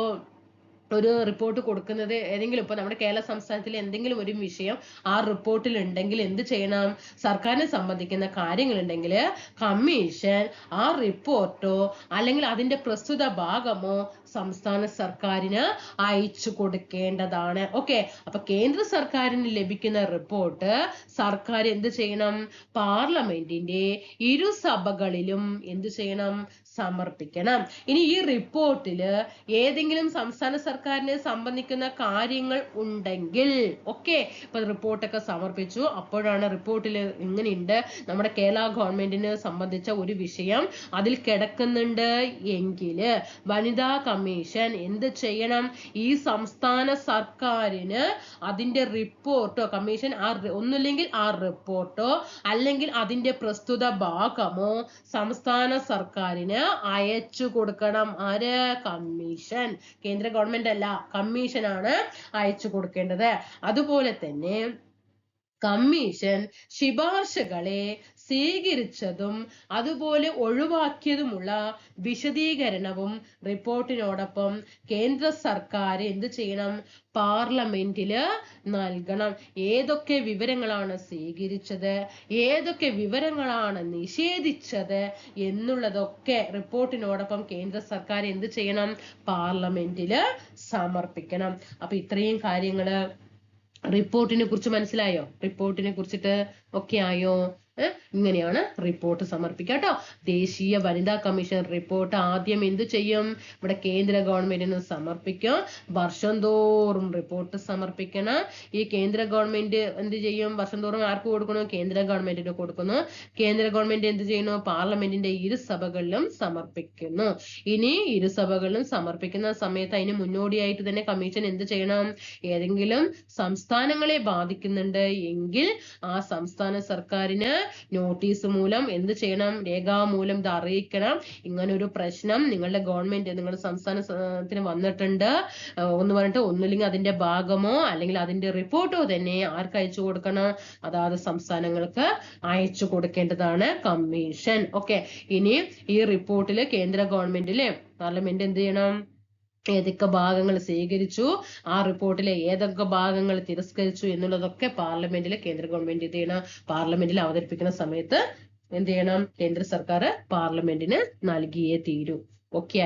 ഒരു റിപ്പോർട്ട് കൊടുക്കുന്നത്, ഏതെങ്കിലും ഇപ്പൊ നമ്മുടെ കേരള സംസ്ഥാനത്തിലെ എന്തെങ്കിലും ഒരു വിഷയം ആ റിപ്പോർട്ടിൽ ഉണ്ടെങ്കിൽ എന്ത് ചെയ്യണം? സർക്കാരിനെ സംബന്ധിക്കുന്ന കാര്യങ്ങൾ ഉണ്ടെങ്കിൽ കമ്മീഷൻ ആ റിപ്പോർട്ടോ അല്ലെങ്കിൽ അതിന്റെ പ്രസ്തുത ഭാഗമോ സംസ്ഥാന സർക്കാരിന് അയച്ചു കൊടുക്കേണ്ടതാണ്. ഓക്കെ, അപ്പൊ കേന്ദ്ര സർക്കാരിന് ലഭിക്കുന്ന റിപ്പോർട്ട് സർക്കാർ എന്ത് ചെയ്യണം? പാർലമെന്റിന്റെ ഇരുസഭകളിലും എന്ത് ചെയ്യണം? സമർപ്പിക്കണം. ഇനി ഈ റിപ്പോർട്ടില് ഏതെങ്കിലും സംസ്ഥാന സർക്കാരിനെ സംബന്ധിക്കുന്ന കാര്യങ്ങൾ ഉണ്ടെങ്കിൽ ഓക്കെ, ഇപ്പൊ റിപ്പോർട്ടൊക്കെ സമർപ്പിച്ചു, അപ്പോഴാണ് റിപ്പോർട്ടിൽ ഇങ്ങനെയുണ്ട്, നമ്മുടെ കേരള ഗവൺമെന്റിനെ സംബന്ധിച്ച ഒരു വിഷയം അതിൽ കിടക്കുന്നുണ്ട് എങ്കില് വനിതാ കമ്മീഷൻ എന്ത് ചെയ്യണം? ഈ സംസ്ഥാന സർക്കാരിന് അതിന്റെ റിപ്പോർട്ടോ, കമ്മീഷൻ ഒന്നുമില്ലെങ്കിൽ ആ റിപ്പോർട്ടോ അല്ലെങ്കിൽ അതിന്റെ പ്രസ്തുത ഭാഗമോ സംസ്ഥാന സർക്കാരിന് അയച്ചു കൊടുക്കണം. ആര്? കമ്മീഷൻ. കേന്ദ്ര ഗവൺമെന്റ് അല്ല, കമ്മീഷൻ ആണ് അയച്ചു കൊടുക്കേണ്ടത്. അതുപോലെ തന്നെ കമ്മീഷൻ ശുപാർശകളെ സ്വീകരിച്ചതും അതുപോലെ ഒഴിവാക്കിയതുമുള്ള വിശദീകരണവും റിപ്പോർട്ടിനോടൊപ്പം കേന്ദ്ര സർക്കാർ എന്ത് ചെയ്യണം? പാർലമെന്റില് നൽകണം. ഏതൊക്കെ വിവരങ്ങളാണ് സ്വീകരിച്ചത്, ഏതൊക്കെ വിവരങ്ങളാണ് നിഷേധിച്ചത് എന്നുള്ളതൊക്കെ റിപ്പോർട്ടിനോടൊപ്പം കേന്ദ്ര സർക്കാർ എന്ത് ചെയ്യണം? പാർലമെന്റില് സമർപ്പിക്കണം. അപ്പൊ ഇത്രയും കാര്യങ്ങള് റിപ്പോർട്ടിനെ കുറിച്ച് മനസ്സിലായോ? റിപ്പോർട്ടിനെ കുറിച്ചിട്ട് ഒക്കെ ആയോ? ഇങ്ങനെയാണ് റിപ്പോർട്ട് സമർപ്പിക്കുക കേട്ടോ. ദേശീയ വനിതാ കമ്മീഷൻ റിപ്പോർട്ട് ആദ്യം എന്ത് ചെയ്യും? ഇവിടെ കേന്ദ്ര ഗവൺമെന്റിന് സമർപ്പിക്കും. വർഷം തോറും റിപ്പോർട്ട് സമർപ്പിക്കണം. ഈ കേന്ദ്ര ഗവൺമെന്റ് എന്ത് ചെയ്യും? വർഷം തോറും ആർക്ക് കൊടുക്കുന്നു? കേന്ദ്ര ഗവൺമെന്റിന് കൊടുക്കുന്നു. കേന്ദ്ര ഗവൺമെന്റ് എന്ത് ചെയ്യുന്നു? പാർലമെന്റിന്റെ ഇരുസഭകളിലും സമർപ്പിക്കുന്നു. ഇനി ഇരുസഭകളിലും സമർപ്പിക്കുന്ന സമയത്ത് അതിന് മുന്നോടിയായിട്ട് തന്നെ കമ്മീഷൻ എന്ത് ചെയ്യണം? ഏതെങ്കിലും സംസ്ഥാനങ്ങളെ ബാധിക്കുന്നുണ്ട് എങ്കിൽ ആ സംസ്ഥാന സർക്കാരിന് നോട്ടീസ് മൂലം എന്ത് ചെയ്യണം? രേഖാമൂലം ഇത് അറിയിക്കണം. ഇങ്ങനെ ഒരു പ്രശ്നം നിങ്ങളുടെ ഗവൺമെന്റ്, നിങ്ങളുടെ സംസ്ഥാനത്തിന് വന്നിട്ടുണ്ട് എന്ന് പറഞ്ഞിട്ട് ഒന്നുമില്ലെങ്കിൽ അതിന്റെ ഭാഗമോ അല്ലെങ്കിൽ അതിന്റെ റിപ്പോർട്ടോ തന്നെ ആർക്ക് അയച്ചു കൊടുക്കണം? അതാത് സംസ്ഥാനങ്ങൾക്ക് അയച്ചു കൊടുക്കേണ്ടതാണ് കമ്മീഷൻ. ഓക്കെ, ഇനി ഈ റിപ്പോർട്ടില് കേന്ദ്ര ഗവൺമെന്റിലെ പാർലമെന്റ് എന്ത് ചെയ്യണം? ഏതൊക്കെ ഭാഗങ്ങൾ സ്വീകരിച്ചു, ആ റിപ്പോർട്ടിലെ ഏതൊക്കെ ഭാഗങ്ങൾ തിരസ്കരിച്ചു എന്നുള്ളതൊക്കെ പാർലമെന്റിലെ കേന്ദ്ര ഗവൺമെന്റ് എന്ത് ചെയ്യണം? പാർലമെന്റിൽ അവതരിപ്പിക്കുന്ന സമയത്ത് എന്ത് ചെയ്യണം? കേന്ദ്ര സർക്കാർ പാർലമെന്റിന് നൽകിയേ തീരൂ. ഓക്കെ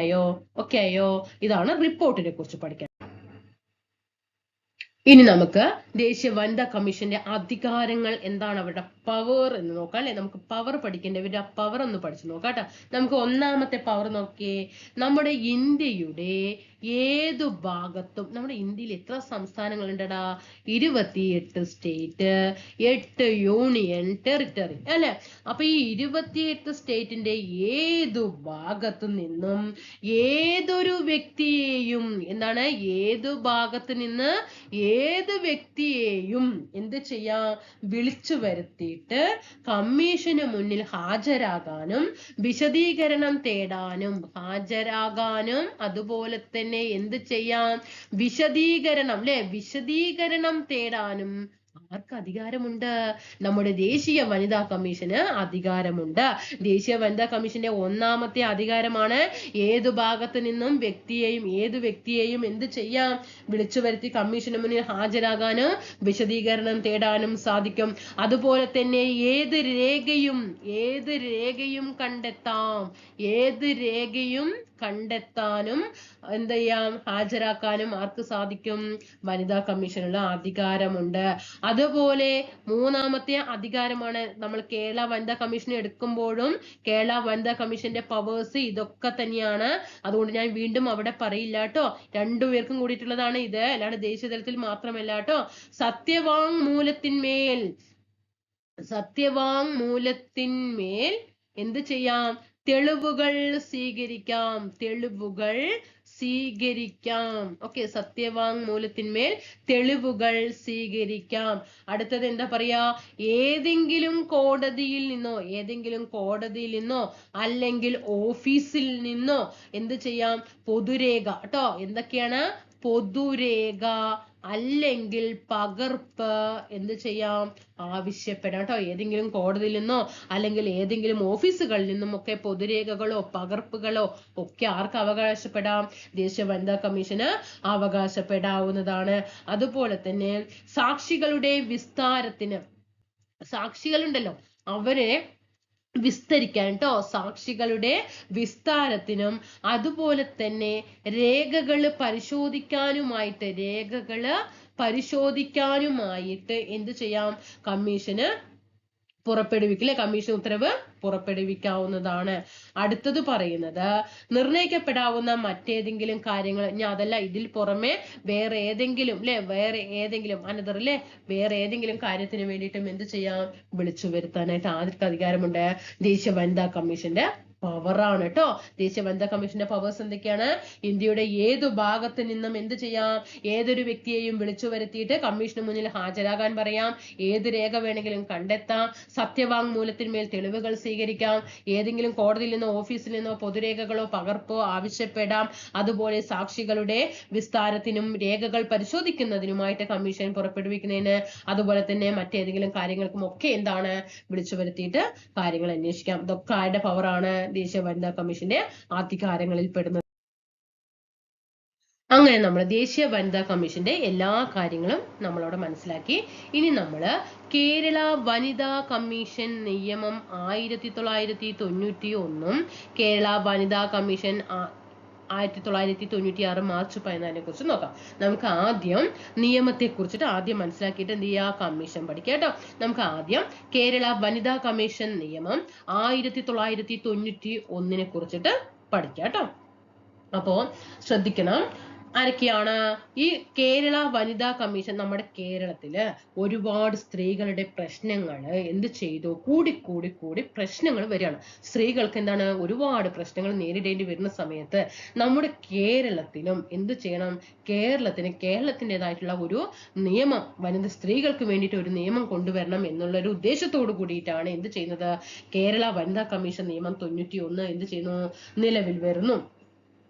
ആയോ? ഇതാണ് റിപ്പോർട്ടിനെ കുറിച്ച് പഠിക്കാൻ. ഇനി നമുക്ക് ദേശീയ വനിതാ കമ്മീഷന്റെ അധികാരങ്ങൾ എന്താണ്, അവരുടെ പവർ എന്ന് നോക്കാം അല്ലെ. നമുക്ക് പവർ പഠിക്കേണ്ട, ഇവരുടെ പവർ ഒന്ന് പഠിച്ചു നോക്കാം കേട്ടോ. നമുക്ക് ഒന്നാമത്തെ പവർ നോക്കിയേ. നമ്മുടെ ഇന്ത്യയുടെ ഏതു ഭാഗത്തും, നമ്മുടെ ഇന്ത്യയിൽ എത്ര സംസ്ഥാനങ്ങൾ ഉണ്ടടാ? 28 സ്റ്റേറ്റ്, 8 യൂണിയൻ ടെറിട്ടറി അല്ലെ. അപ്പൊ ഈ 28 സ്റ്റേറ്റിന്റെ ഏതു ഭാഗത്തു നിന്നും ഏതൊരു വ്യക്തിയെയും എന്താണ്, ഏതു ഭാഗത്ത് നിന്ന് ഏത് വ്യക്തിയെയും എന്ത് ചെയ്യാം? വിളിച്ചു വരുത്തിയിട്ട് കമ്മീഷന് മുന്നിൽ ഹാജരാകാനും വിശദീകരണം തേടാനും അതുപോലെ തന്നെ എന്ത് ചെയ്യാം? വിശദീകരണം തേടാനും ആർക്ക് അധികാരമുണ്ട്? നമ്മുടെ ദേശീയ വനിതാ കമ്മീഷന് അധികാരമുണ്ട്. ദേശീയ വനിതാ കമ്മീഷന്റെ ഒന്നാമത്തെ അധികാരമാണ് ഏതു ഭാഗത്ത് നിന്നും ഏത് വ്യക്തിയെയും എന്ത് ചെയ്യാം? വിളിച്ചു വരുത്തി കമ്മീഷന് മുന്നിൽ ഹാജരാകാനും വിശദീകരണം തേടാനും സാധിക്കും. അതുപോലെ തന്നെ ഏത് രേഖയും കണ്ടെത്താനും എന്ത് ചെയ്യാം? ഹാജരാക്കാനും ആർക്ക് സാധിക്കും? വനിതാ കമ്മീഷനുള്ള അധികാരമുണ്ട്. അതുപോലെ മൂന്നാമത്തെ അധികാരമാണ് നമ്മൾ കേരള വനിതാ കമ്മീഷൻ എടുക്കുമ്പോഴും കേരള വനിതാ കമ്മീഷന്റെ പവേഴ്സ് ഇതൊക്കെ തന്നെയാണ്. അതുകൊണ്ട് ഞാൻ വീണ്ടും അവിടെ പറയില്ല കേട്ടോ, രണ്ടുപേർക്കും കൂടിയിട്ടുള്ളതാണ് ഇത്, അല്ലാണ്ട് ദേശീയ തലത്തിൽ മാത്രമല്ല കേട്ടോ. സത്യവാങ്മൂലത്തിന്മേൽ എന്ത് ചെയ്യാം? തെളിവുകൾ സ്വീകരിക്കാം. ഓക്കെ, സത്യവാങ്മൂലത്തിന്മേൽ തെളിവുകൾ സ്വീകരിക്കാം. അടുത്തത് എന്താ പറയാ? ഏതെങ്കിലും കോടതിയിൽ നിന്നോ അല്ലെങ്കിൽ ഓഫീസിൽ നിന്നോ എന്ത് ചെയ്യാം? പൊതുരേഖ കേട്ടോ. എന്തൊക്കെയാണ്? പൊതുരേഖ അല്ലെങ്കിൽ പകർപ്പ് എന്ത് ചെയ്യാം, ആവശ്യപ്പെടാം കേട്ടോ. ഏതെങ്കിലും കോടതിയിൽ നിന്നോ അല്ലെങ്കിൽ ഏതെങ്കിലും ഓഫീസുകളിൽ നിന്നും ഒക്കെ പൊതുരേഖകളോ പകർപ്പുകളോ ഒക്കെ ആർക്ക് അവകാശപ്പെടാം, ദേശീയ വനിതാ കമ്മീഷന് അവകാശപ്പെടാവുന്നതാണ്. അതുപോലെ തന്നെ സാക്ഷികളുടെ വിസ്താരത്തിന്, സാക്ഷികളുണ്ടല്ലോ അവരെ വിസ്തരിക്കാൻ കേട്ടോ, സാക്ഷികളുടെ വിസ്താരത്തിനും അതുപോലെ തന്നെ രേഖകള് പരിശോധിക്കാനുമായിട്ട് എന്ത് ചെയ്യാം, കമ്മീഷന് പുറപ്പെടുവിക്കില്ലേ, കമ്മീഷൻ ഉത്തരവ് പുറപ്പെടുവിക്കാവുന്നതാണ്. അടുത്തത് പറയുന്നത് നിർണയിക്കപ്പെടാവുന്ന മറ്റേതെങ്കിലും കാര്യങ്ങൾ, ഞാൻ അതല്ല ഇതിൽ പുറമെ വേറെ ഏതെങ്കിലും അനദർ വേറെ ഏതെങ്കിലും കാര്യത്തിന് വേണ്ടിയിട്ടും എന്ത് ചെയ്യാം, വിളിച്ചു വരുത്താനായിട്ട് ആർക്ക് അധികാരമുണ്ട്, ദേശീയ വനിതാ കമ്മീഷന്റെ പവറാണ് കേട്ടോ. ദേശീയ വനിതാ കമ്മീഷന്റെ പവേഴ്സ് എന്തൊക്കെയാണ്, ഇന്ത്യയുടെ ഏതു ഭാഗത്ത് നിന്നും എന്ത് ചെയ്യാം, ഏതൊരു വ്യക്തിയെയും വിളിച്ചു വരുത്തിയിട്ട് കമ്മീഷന് മുന്നിൽ ഹാജരാകാൻ പറയാം, ഏത് രേഖ വേണമെങ്കിലും കണ്ടെത്താം, സത്യവാങ്മൂലത്തിന്മേൽ തെളിവുകൾ സ്വീകരിക്കാം, ഏതെങ്കിലും കോടതിയിൽ നിന്നോ ഓഫീസിൽ നിന്നോ പൊതുരേഖകളോ പകർപ്പോ ആവശ്യപ്പെടാം, അതുപോലെ സാക്ഷികളുടെ വിസ്താരത്തിനും രേഖകൾ പരിശോധിക്കുന്നതിനുമായിട്ട് കമ്മീഷൻ പുറപ്പെടുവിക്കുന്നതിന് അതുപോലെ തന്നെ മറ്റേതെങ്കിലും കാര്യങ്ങൾക്കും ഒക്കെ എന്താണ്, വിളിച്ചു വരുത്തിയിട്ട് കാര്യങ്ങൾ അന്വേഷിക്കാം. ഇതൊക്കെ ആരുടെ പവറാണ്, ദേശീയ വനിതാ കമ്മീഷന്റെ അധികാരങ്ങളിൽ പെടുന്നത്. അങ്ങനെ നമ്മൾ ദേശീയ വനിതാ കമ്മീഷന്റെ എല്ലാ കാര്യങ്ങളും നമ്മളവിടെ മനസ്സിലാക്കി. ഇനി നമ്മൾ കേരള വനിതാ കമ്മീഷൻ നിയമം 1991 കേരള വനിതാ കമ്മീഷൻ 1996 മാർച്ച് 14 കുറിച്ച് നോക്കാം. നമുക്ക് ആദ്യം നിയമത്തെ കുറിച്ചിട്ട് ആദ്യം മനസ്സിലാക്കിയിട്ട് എന്ത് ചെയ്യാ, കമ്മീഷൻ പഠിക്കാം കേട്ടോ. നമുക്ക് ആദ്യം കേരള വനിതാ കമ്മീഷൻ നിയമം 1991 കുറിച്ചിട്ട് പഠിക്കാം കേട്ടോ. അപ്പോ ശ്രദ്ധിക്കണം, ആരൊക്കെയാണ് ഈ കേരള വനിതാ കമ്മീഷൻ? നമ്മുടെ കേരളത്തില് ഒരുപാട് സ്ത്രീകളുടെ പ്രശ്നങ്ങൾ എന്ത് ചെയ്തു, കൂടി പ്രശ്നങ്ങൾ വരികയാണ്. സ്ത്രീകൾക്ക് എന്താണ്, ഒരുപാട് പ്രശ്നങ്ങൾ നേരിടേണ്ടി വരുന്ന സമയത്ത് നമ്മുടെ കേരളത്തിലും എന്ത് ചെയ്യണം, കേരളത്തിൻ്റെതായിട്ടുള്ള ഒരു നിയമം, വനിത സ്ത്രീകൾക്ക് വേണ്ടിയിട്ട് ഒരു നിയമം കൊണ്ടുവരണം എന്നുള്ള ഒരു ഉദ്ദേശത്തോടു കൂടിയിട്ടാണ് എന്ത് ചെയ്യുന്നത്, കേരള വനിതാ കമ്മീഷൻ നിയമം 91 എന്ത് ചെയ്യുന്നു, നിലവിൽ വരുന്നു.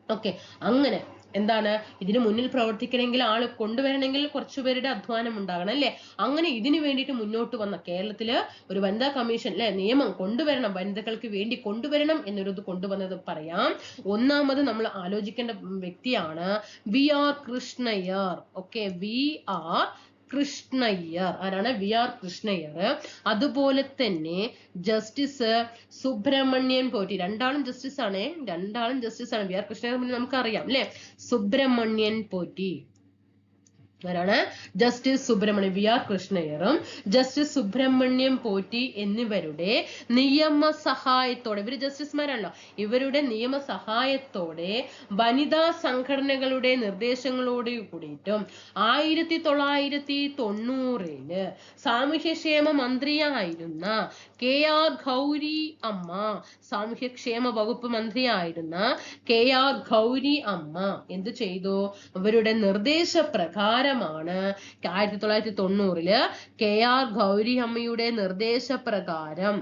ഓക്കെ, അങ്ങനെ എന്താണ്, ഇതിന് മുന്നിൽ പ്രവർത്തിക്കണമെങ്കിൽ ആള് കൊണ്ടുവരണമെങ്കിൽ കുറച്ചുപേരുടെ അധ്വാനം ഉണ്ടാകണം അല്ലെ. അങ്ങനെ ഇതിനു വേണ്ടിയിട്ട് മുന്നോട്ട് വന്ന കേരളത്തില് ഒരു വനിതാ കമ്മീഷൻ നിയമം കൊണ്ടുവരണം, വനിതകൾക്ക് വേണ്ടി കൊണ്ടുവരണം എന്നൊരു ഇത് കൊണ്ടുവന്നത് പറയാം. ഒന്നാമത് നമ്മൾ ആലോചിക്കേണ്ട വ്യക്തിയാണ് VR Krishna Iyer. Okay, VR Krishna Iyer. ആരാണ്? VR കൃഷ്ണയ്യർ. അതുപോലെ തന്നെ ജസ്റ്റിസ് സുബ്രഹ്മണ്യൻ പോറ്റി. രണ്ടാളും ജസ്റ്റിസ് ആണ്. VR കൃഷ്ണയ്യർ നമുക്കറിയാം അല്ലെ. സുബ്രഹ്മണ്യൻ പോറ്റി ആരാണ്? ജസ്റ്റിസ് സുബ്രഹ്മണ്യം. VR കൃഷ്ണയ്യറും ജസ്റ്റിസ് സുബ്രഹ്മണ്യം പോറ്റി എന്നിവരുടെ നിയമസഹായത്തോടെ, ഇവര് ജസ്റ്റിസുമാരാണല്ലോ, ഇവരുടെ നിയമസഹായത്തോടെ വനിതാ സംഘടനകളുടെ നിർദ്ദേശങ്ങളോട് കൂടിയിട്ടും 1990 സാമൂഹ്യക്ഷേമ മന്ത്രിയായിരുന്ന KR ഗൗരി അമ്മ, സാമൂഹ്യക്ഷേമ വകുപ്പ് മന്ത്രിയായിരുന്ന KR ഗൗരി അമ്മ എന്ത് ചെയ്തു, ഇവരുടെ നിർദ്ദേശപ്രകാരമാണ് 1990 KR ഗൗരി അമ്മയുടെ നിർദ്ദേശപ്രകാരം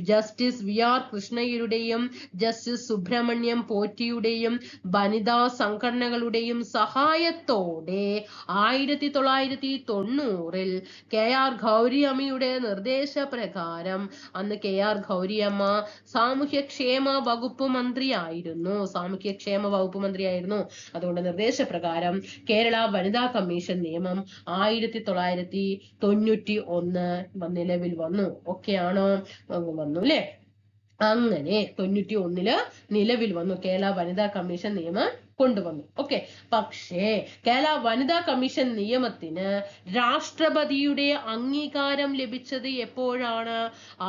ജസ്റ്റിസ് VR കൃഷ്ണയ്യരുടെയും ജസ്റ്റിസ് സുബ്രഹ്മണ്യം പോറ്റിയുടെയും വനിതാ സംഘടനകളുടെയും സഹായത്തോടെ 1990 KR ഗൗരി അമ്മയുടെ നിർദ്ദേശപ്രകാരം, അന്ന് KR ഗൗരി അമ്മ സാമൂഹ്യക്ഷേമ വകുപ്പ് മന്ത്രിയായിരുന്നു. അതുകൊണ്ട് നിർദ്ദേശപ്രകാരം കേരള വനിതാ കമ്മീഷൻ നിയമം 1991 നിലവിൽ വന്നു. ഒക്കെയാണോ? വന്നു അല്ലെ. അങ്ങനെ 91 നിലവിൽ വന്നു, കേരള വനിതാ കമ്മീഷൻ നിയമം കൊണ്ടുവന്നു. ഓക്കെ, പക്ഷേ കേരള വനിതാ കമ്മീഷൻ നിയമത്തിന് രാഷ്ട്രപതിയുടെ അംഗീകാരം ലഭിച്ചത് എപ്പോഴാണ്?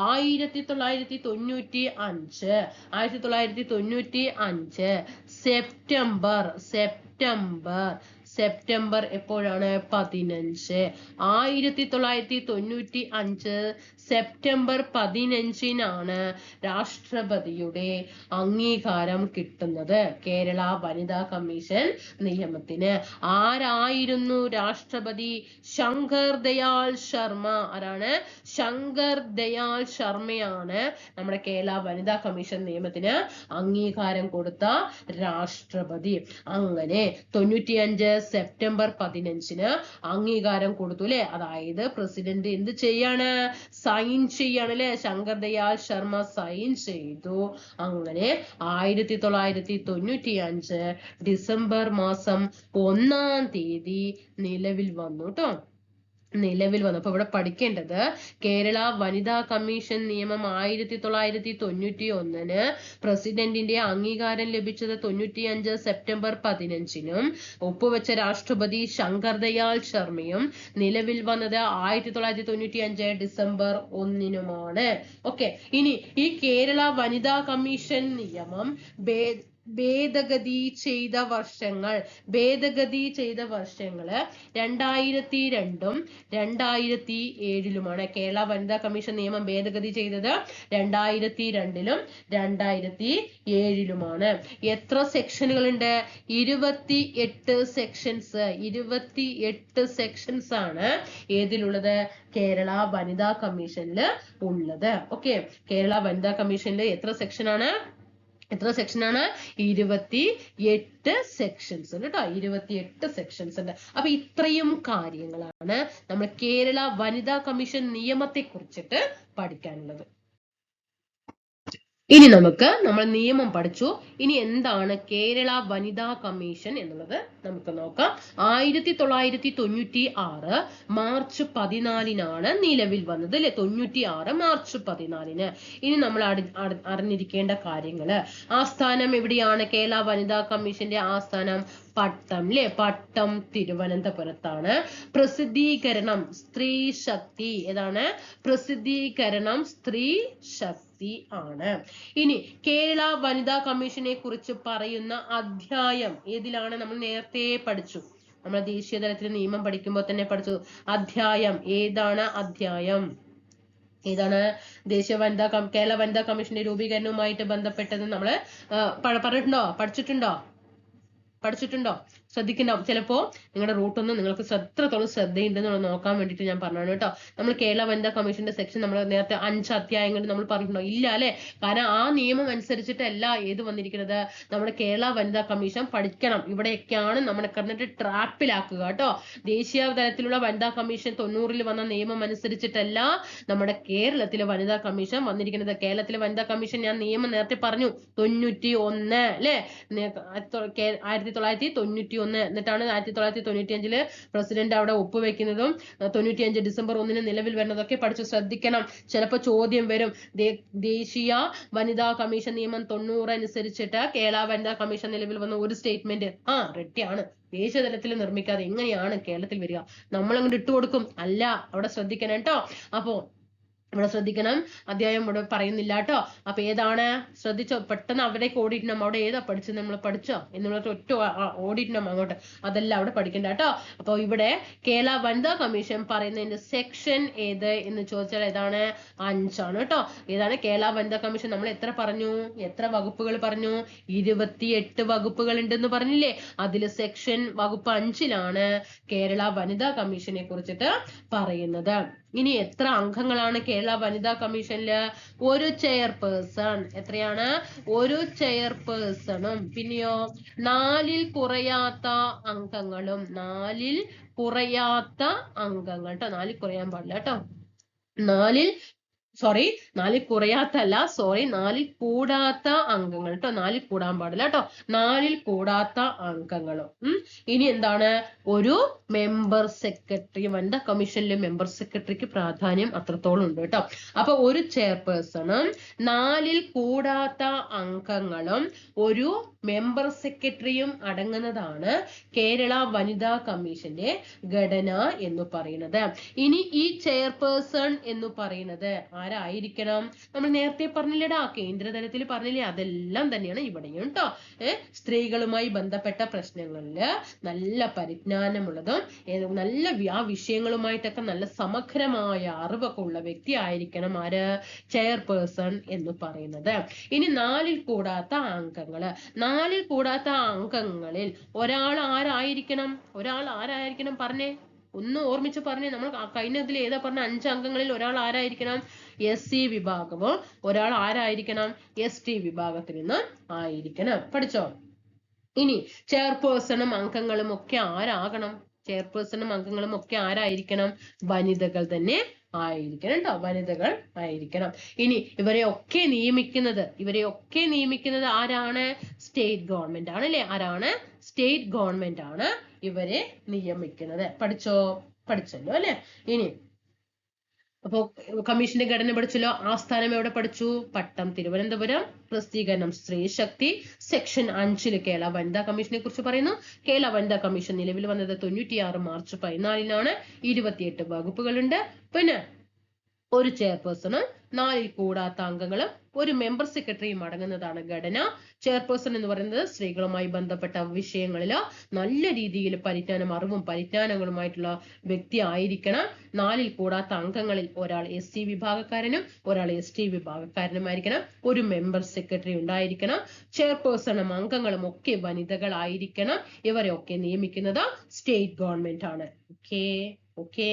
1995 സെപ്റ്റംബർ എപ്പോഴാണ്? 15. 1995 സെപ്റ്റംബർ 15 രാഷ്ട്രപതിയുടെ അംഗീകാരം കിട്ടുന്നത് കേരള വനിതാ കമ്മീഷൻ നിയമത്തിന്. ആരായിരുന്നു രാഷ്ട്രപതി? ശങ്കർ ദയാൽ ശർമ്മ. ആരാണ്? ശങ്കർ ദയാൽ ശർമ്മയാണ് നമ്മുടെ കേരള വനിതാ കമ്മീഷൻ നിയമത്തിന് അംഗീകാരം കൊടുത്ത രാഷ്ട്രപതി. അങ്ങനെ 95 സെപ്റ്റംബർ 15 അംഗീകാരം കൊടുത്തു അല്ലെ. അതായത് പ്രസിഡന്റ് എന്ത് ചെയ്യാണ്, സൈൻ ചെയ്യാണ് അല്ലെ. ശങ്കർ ദയാൽ ശർമ്മ സൈൻ ചെയ്തു. അങ്ങനെ 1995 ഡിസംബർ മാസം 1-ാം തീയതി നിലവിൽ വന്നു കേട്ടോ. നിലവിൽ വന്നു. അപ്പൊ ഇവിടെ പഠിക്കേണ്ടത് കേരള വനിതാ കമ്മീഷൻ നിയമം 1991 പ്രസിഡന്റിന്റെ അംഗീകാരം ലഭിച്ചത് 95 സെപ്റ്റംബർ 15 ഒപ്പുവെച്ച രാഷ്ട്രപതി ശങ്കർ ദയാൽ ശർമ്മയും നിലവിൽ വന്നത് 1995 ഡിസംബർ 1 ഓക്കെ. ഇനി ഈ കേരള വനിതാ കമ്മീഷൻ നിയമം ഭേദഗതി ചെയ്ത വർഷങ്ങൾ 2002 2007 കേരള വനിതാ കമ്മീഷൻ നിയമം ഭേദഗതി ചെയ്തത് 2002 2007 എത്ര സെക്ഷനുകളുണ്ട്? 28 സെക്ഷൻസ്. 28 സെക്ഷൻസ് ആണ് ഏതിലുള്ളത്? കേരള വനിതാ കമ്മീഷനിൽ ഉള്ളത്. ഓക്കെ. കേരള വനിതാ കമ്മീഷനിൽ എത്ര സെക്ഷനാണ്? 28 സെക്ഷൻസ് ഉണ്ട് കേട്ടോ. 28 സെക്ഷൻസ് ഉണ്ട്. അപ്പൊ ഇത്രയും കാര്യങ്ങളാണ് നമ്മൾ കേരള വനിതാ കമ്മീഷൻ നിയമത്തെ കുറിച്ചിട്ട് പഠിക്കാനുള്ളത്. ഇനി നമ്മൾ നിയമം പഠിച്ചു. ഇനി എന്താണ് കേരള വനിതാ കമ്മീഷൻ എന്നുള്ളത് നമുക്ക് നോക്കാം. 1996 മാർച്ച് 14 നിലവിൽ വന്നത് അല്ലെ. 96 മാർച്ച് 14. ഇനി നമ്മൾ അറിഞ്ഞിരിക്കേണ്ട കാര്യങ്ങള്. ആസ്ഥാനം എവിടെയാണ്? കേരള വനിതാ കമ്മീഷന്റെ ആസ്ഥാനം പട്ടം അല്ലെ. പട്ടം തിരുവനന്തപുരത്താണ്. പ്രസിദ്ധീകരണം സ്ത്രീ ശക്തി. ഏതാണ്? പ്രസിദ്ധീകരണം സ്ത്രീ ശക്തി ആണ്. ഇനി കേരള വനിതാ കമ്മീഷനെ കുറിച്ച് പറയുന്ന അധ്യായം ഏതിലാണ്? നമ്മൾ നേരത്തെ പഠിച്ചു. നമ്മൾ ദേശീയ തലത്തിൽ നിയമം പഠിക്കുമ്പോൾ തന്നെ പഠിച്ചു. അധ്യായം ഏതാണ്? അധ്യായം ഏതാണ്? കേരള വനിതാ കമ്മീഷന്റെ രൂപീകരണവുമായിട്ട് ബന്ധപ്പെട്ടത് നമ്മള് പഠിച്ചിട്ടുണ്ടോ? ശ്രദ്ധിക്കുന്നുണ്ടാവും. ചിലപ്പോ നിങ്ങളുടെ റൂട്ടൊന്നും നിങ്ങൾക്ക് എത്രത്തോളം ശ്രദ്ധയുണ്ടെന്ന് നോക്കാൻ വേണ്ടിയിട്ട് ഞാൻ പറഞ്ഞാണ് കേട്ടോ. നമ്മൾ കേരള വനിതാ കമ്മീഷന്റെ സെക്ഷൻ നമ്മൾ നേരത്തെ 5 അധ്യായങ്ങൾ നമ്മൾ പറഞ്ഞിട്ടുണ്ടോ? ഇല്ല അല്ലെ. കാരണം ആ നിയമം അനുസരിച്ചിട്ടല്ല ഏത് വന്നിരിക്കുന്നത്. നമ്മുടെ കേരള വനിതാ കമ്മീഷൻ പഠിക്കണം. ഇവിടെയൊക്കെയാണ് നമ്മളെ കണ്ടിട്ട് ട്രാപ്പിലാക്കുക കേട്ടോ. ദേശീയ തലത്തിലുള്ള വനിതാ കമ്മീഷൻ 90 വന്ന നിയമം അനുസരിച്ചിട്ടല്ല നമ്മുടെ കേരളത്തിലെ വനിതാ കമ്മീഷൻ വന്നിരിക്കുന്നത്. കേരളത്തിലെ വനിതാ കമ്മീഷൻ ഞാൻ നിയമം നേരത്തെ പറഞ്ഞു 91 അല്ലെ. 1991. എന്നിട്ടാണ് 1995 പ്രസിഡന്റ് അവിടെ ഒപ്പുവെക്കുന്നതും 95 ഡിസംബർ 1 നിലവിൽ വരുന്നതൊക്കെ പഠിച്ചു. ശ്രദ്ധിക്കണം. ചിലപ്പോൾ ചോദ്യം വരും. ദേശീയ വനിതാ കമ്മീഷൻ നിയമം 90 അനുസരിച്ചിട്ട് കേരള വനിതാ കമ്മീഷൻ നിലവിൽ വന്ന ഒരു സ്റ്റേറ്റ്മെന്റ് റെഡിയാണ്. ദേശീയ തലത്തിൽ നിർമ്മിക്കാതെ എങ്ങനെയാണ് കേരളത്തിൽ വരിക? നമ്മൾ അങ്ങോട്ട് ഇട്ടുകൊടുക്കും. അല്ല, അവിടെ ശ്രദ്ധിക്കണം കേട്ടോ. അപ്പോ ഇവിടെ ശ്രദ്ധിക്കണം. അധ്യായം ഇവിടെ പറയുന്നില്ല കേട്ടോ. അപ്പൊ ഏതാണ്? ശ്രദ്ധിച്ചോ. പെട്ടെന്ന് അവിടേക്ക് ഓടിയിട്ടണം. അവിടെ ഏതാ പഠിച്ചത്? നമ്മൾ പഠിച്ചോ എന്നുള്ള ഒറ്റ ഓടിയിട്ടണം അങ്ങോട്ട്. അതെല്ലാം അവിടെ പഠിക്കണ്ട കേട്ടോ. അപ്പൊ ഇവിടെ കേരള വനിതാ കമ്മീഷൻ പറയുന്നതിന്റെ സെക്ഷൻ ഏത് എന്ന് ചോദിച്ചാൽ ഏതാണ്? 5 കേട്ടോ. ഏതാണ്? കേരള വനിതാ കമ്മീഷൻ നമ്മൾ എത്ര പറഞ്ഞു? എത്ര വകുപ്പുകൾ പറഞ്ഞു? 28 വകുപ്പുകൾ ഉണ്ടെന്ന് പറഞ്ഞില്ലേ. അതില് സെക്ഷൻ വകുപ്പ് 5 കേരള വനിതാ കമ്മീഷനെ കുറിച്ചിട്ട് പറയുന്നത്. ഇനി എത്ര അംഗങ്ങളാണ് കേരള വനിതാ കമ്മീഷനില്? ഒരു ചെയർപേഴ്സൺ. എത്രയാണ്? ഒരു ചെയർപേഴ്സണും പിന്നെയോ 4-ൽ കുറയാത്ത അംഗങ്ങളും. 4-ൽ കുറയാത്ത അംഗങ്ങൾ കേട്ടോ. 4-ൽ കുറയാൻ പാടില്ല കേട്ടോ. 4-ൽ കുറയാത്തല്ല, 4-ൽ കൂടാത്ത അംഗങ്ങൾ കേട്ടോ. 4-ൽ കൂടാൻ പാടില്ല കേട്ടോ. 4-ൽ കൂടാത്ത അംഗങ്ങളും. ഇനി എന്താണ്? ഒരു മെമ്പർ സെക്രട്ടറി. വനിതാ കമ്മീഷനിലെ മെമ്പർ സെക്രട്ടറിക്ക് പ്രാധാന്യം അത്രത്തോളം ഉണ്ട് കേട്ടോ. അപ്പൊ ഒരു ചെയർപേഴ്സണും 4-ൽ കൂടാത്ത അംഗങ്ങളും ഒരു മെമ്പർ സെക്രട്ടറിയും അടങ്ങുന്നതാണ് കേരള വനിതാ കമ്മീഷന്റെ ഘടന എന്ന് പറയുന്നത്. ഇനി ഈ ചെയർപേഴ്സൺ എന്ന് പറയുന്നത് ആരായിരിക്കണം? നമ്മൾ നേരത്തെ പറഞ്ഞില്ലേടാ, കേന്ദ്രതലത്തിൽ പറഞ്ഞില്ലേ, അതെല്ലാം തന്നെയാണ് ഇവിടെയും കേട്ടോ. സ്ത്രീകളുമായി ബന്ധപ്പെട്ട പ്രശ്നങ്ങളില് നല്ല പരിജ്ഞാനമുള്ളതും നല്ല ആ വിഷയങ്ങളുമായിട്ടൊക്കെ നല്ല സമഗ്രമായ അറിവൊക്കെ ഉള്ള വ്യക്തി ആയിരിക്കണം ആര്? ചെയർപേഴ്സൺ എന്ന് പറയുന്നത്. ഇനി 4-ൽ കൂടാത്ത അംഗങ്ങള്. 4-ൽ കൂടാത്ത അംഗങ്ങളിൽ ഒരാൾ ആരായിരിക്കണം? പറഞ്ഞേ, ഒന്ന് ഓർമ്മിച്ച് പറഞ്ഞേ. നമ്മൾ കഴിഞ്ഞതിൽ ഏതാ പറഞ്ഞ? 5 അംഗങ്ങളിൽ ഒരാൾ ആരായിരിക്കണം? SC വിഭാഗമോ ഒരാൾ ആരായിരിക്കണം? ST വിഭാഗത്തിൽ നിന്ന് ആയിരിക്കണം. പഠിച്ചോ? ഇനി ചെയർപേഴ്സണും അംഗങ്ങളും ഒക്കെ ആരാകണം? ചെയർപേഴ്സണും അംഗങ്ങളും ഒക്കെ ആരായിരിക്കണം? വനിതകൾ തന്നെ ആയിരിക്കണം കേട്ടോ, വനിതകൾ ആയിരിക്കണം. ഇനി ഇവരെ ഒക്കെ നിയമിക്കുന്നത് ആരാണ്? സ്റ്റേറ്റ് ഗവൺമെന്റ് ആണ് അല്ലെ? ആരാണ്? സ്റ്റേറ്റ് ഗവൺമെന്റ് ആണ് ഇവരെ നിയമിക്കുന്നത്. പഠിച്ചല്ലോ അല്ലെ? ഇനി അപ്പോ കമ്മീഷന്റെ ഘടന പഠിച്ചല്ലോ. ആസ്ഥാനം എവിടെ പഠിച്ചു? പട്ടം തിരുവനന്തപുരം. പ്രസിദ്ധീകരണം സ്ത്രീ ശക്തി. സെക്ഷൻ 5 കേരള വനിതാ കമ്മീഷനെ കുറിച്ച് പറയുന്നു. കേരള വനിതാ കമ്മീഷൻ നിലവിൽ വന്നത് 96 മാർച്ച് 14 28 വകുപ്പുകളുണ്ട്. പിന്നെ ഒരു ചെയർപേഴ്സണും 4 കൂടാത്ത അംഗങ്ങളും ഒരു മെമ്പർ സെക്രട്ടറിയും അടങ്ങുന്നതാണ് ഘടന. ചെയർപേഴ്സൺ എന്ന് പറയുന്നത് സ്ത്രീകളുമായി ബന്ധപ്പെട്ട വിഷയങ്ങളിൽ നല്ല രീതിയിൽ അറിവും പരിജ്ഞാനങ്ങളുമായിട്ടുള്ള വ്യക്തി ആയിരിക്കണം. 4 കൂടാത്ത അംഗങ്ങളിൽ ഒരാൾ SC വിഭാഗക്കാരനും ഒരാൾ ST വിഭാഗക്കാരനുമായിരിക്കണം. ഒരു മെമ്പർ സെക്രട്ടറി ഉണ്ടായിരിക്കണം. ചെയർപേഴ്സണും അംഗങ്ങളും ഒക്കെ വനിതകളായിരിക്കണം. ഇവരെ ഒക്കെ നിയമിക്കുന്നത് സ്റ്റേറ്റ് ഗവൺമെന്റ് ആണ്. ഓക്കെ.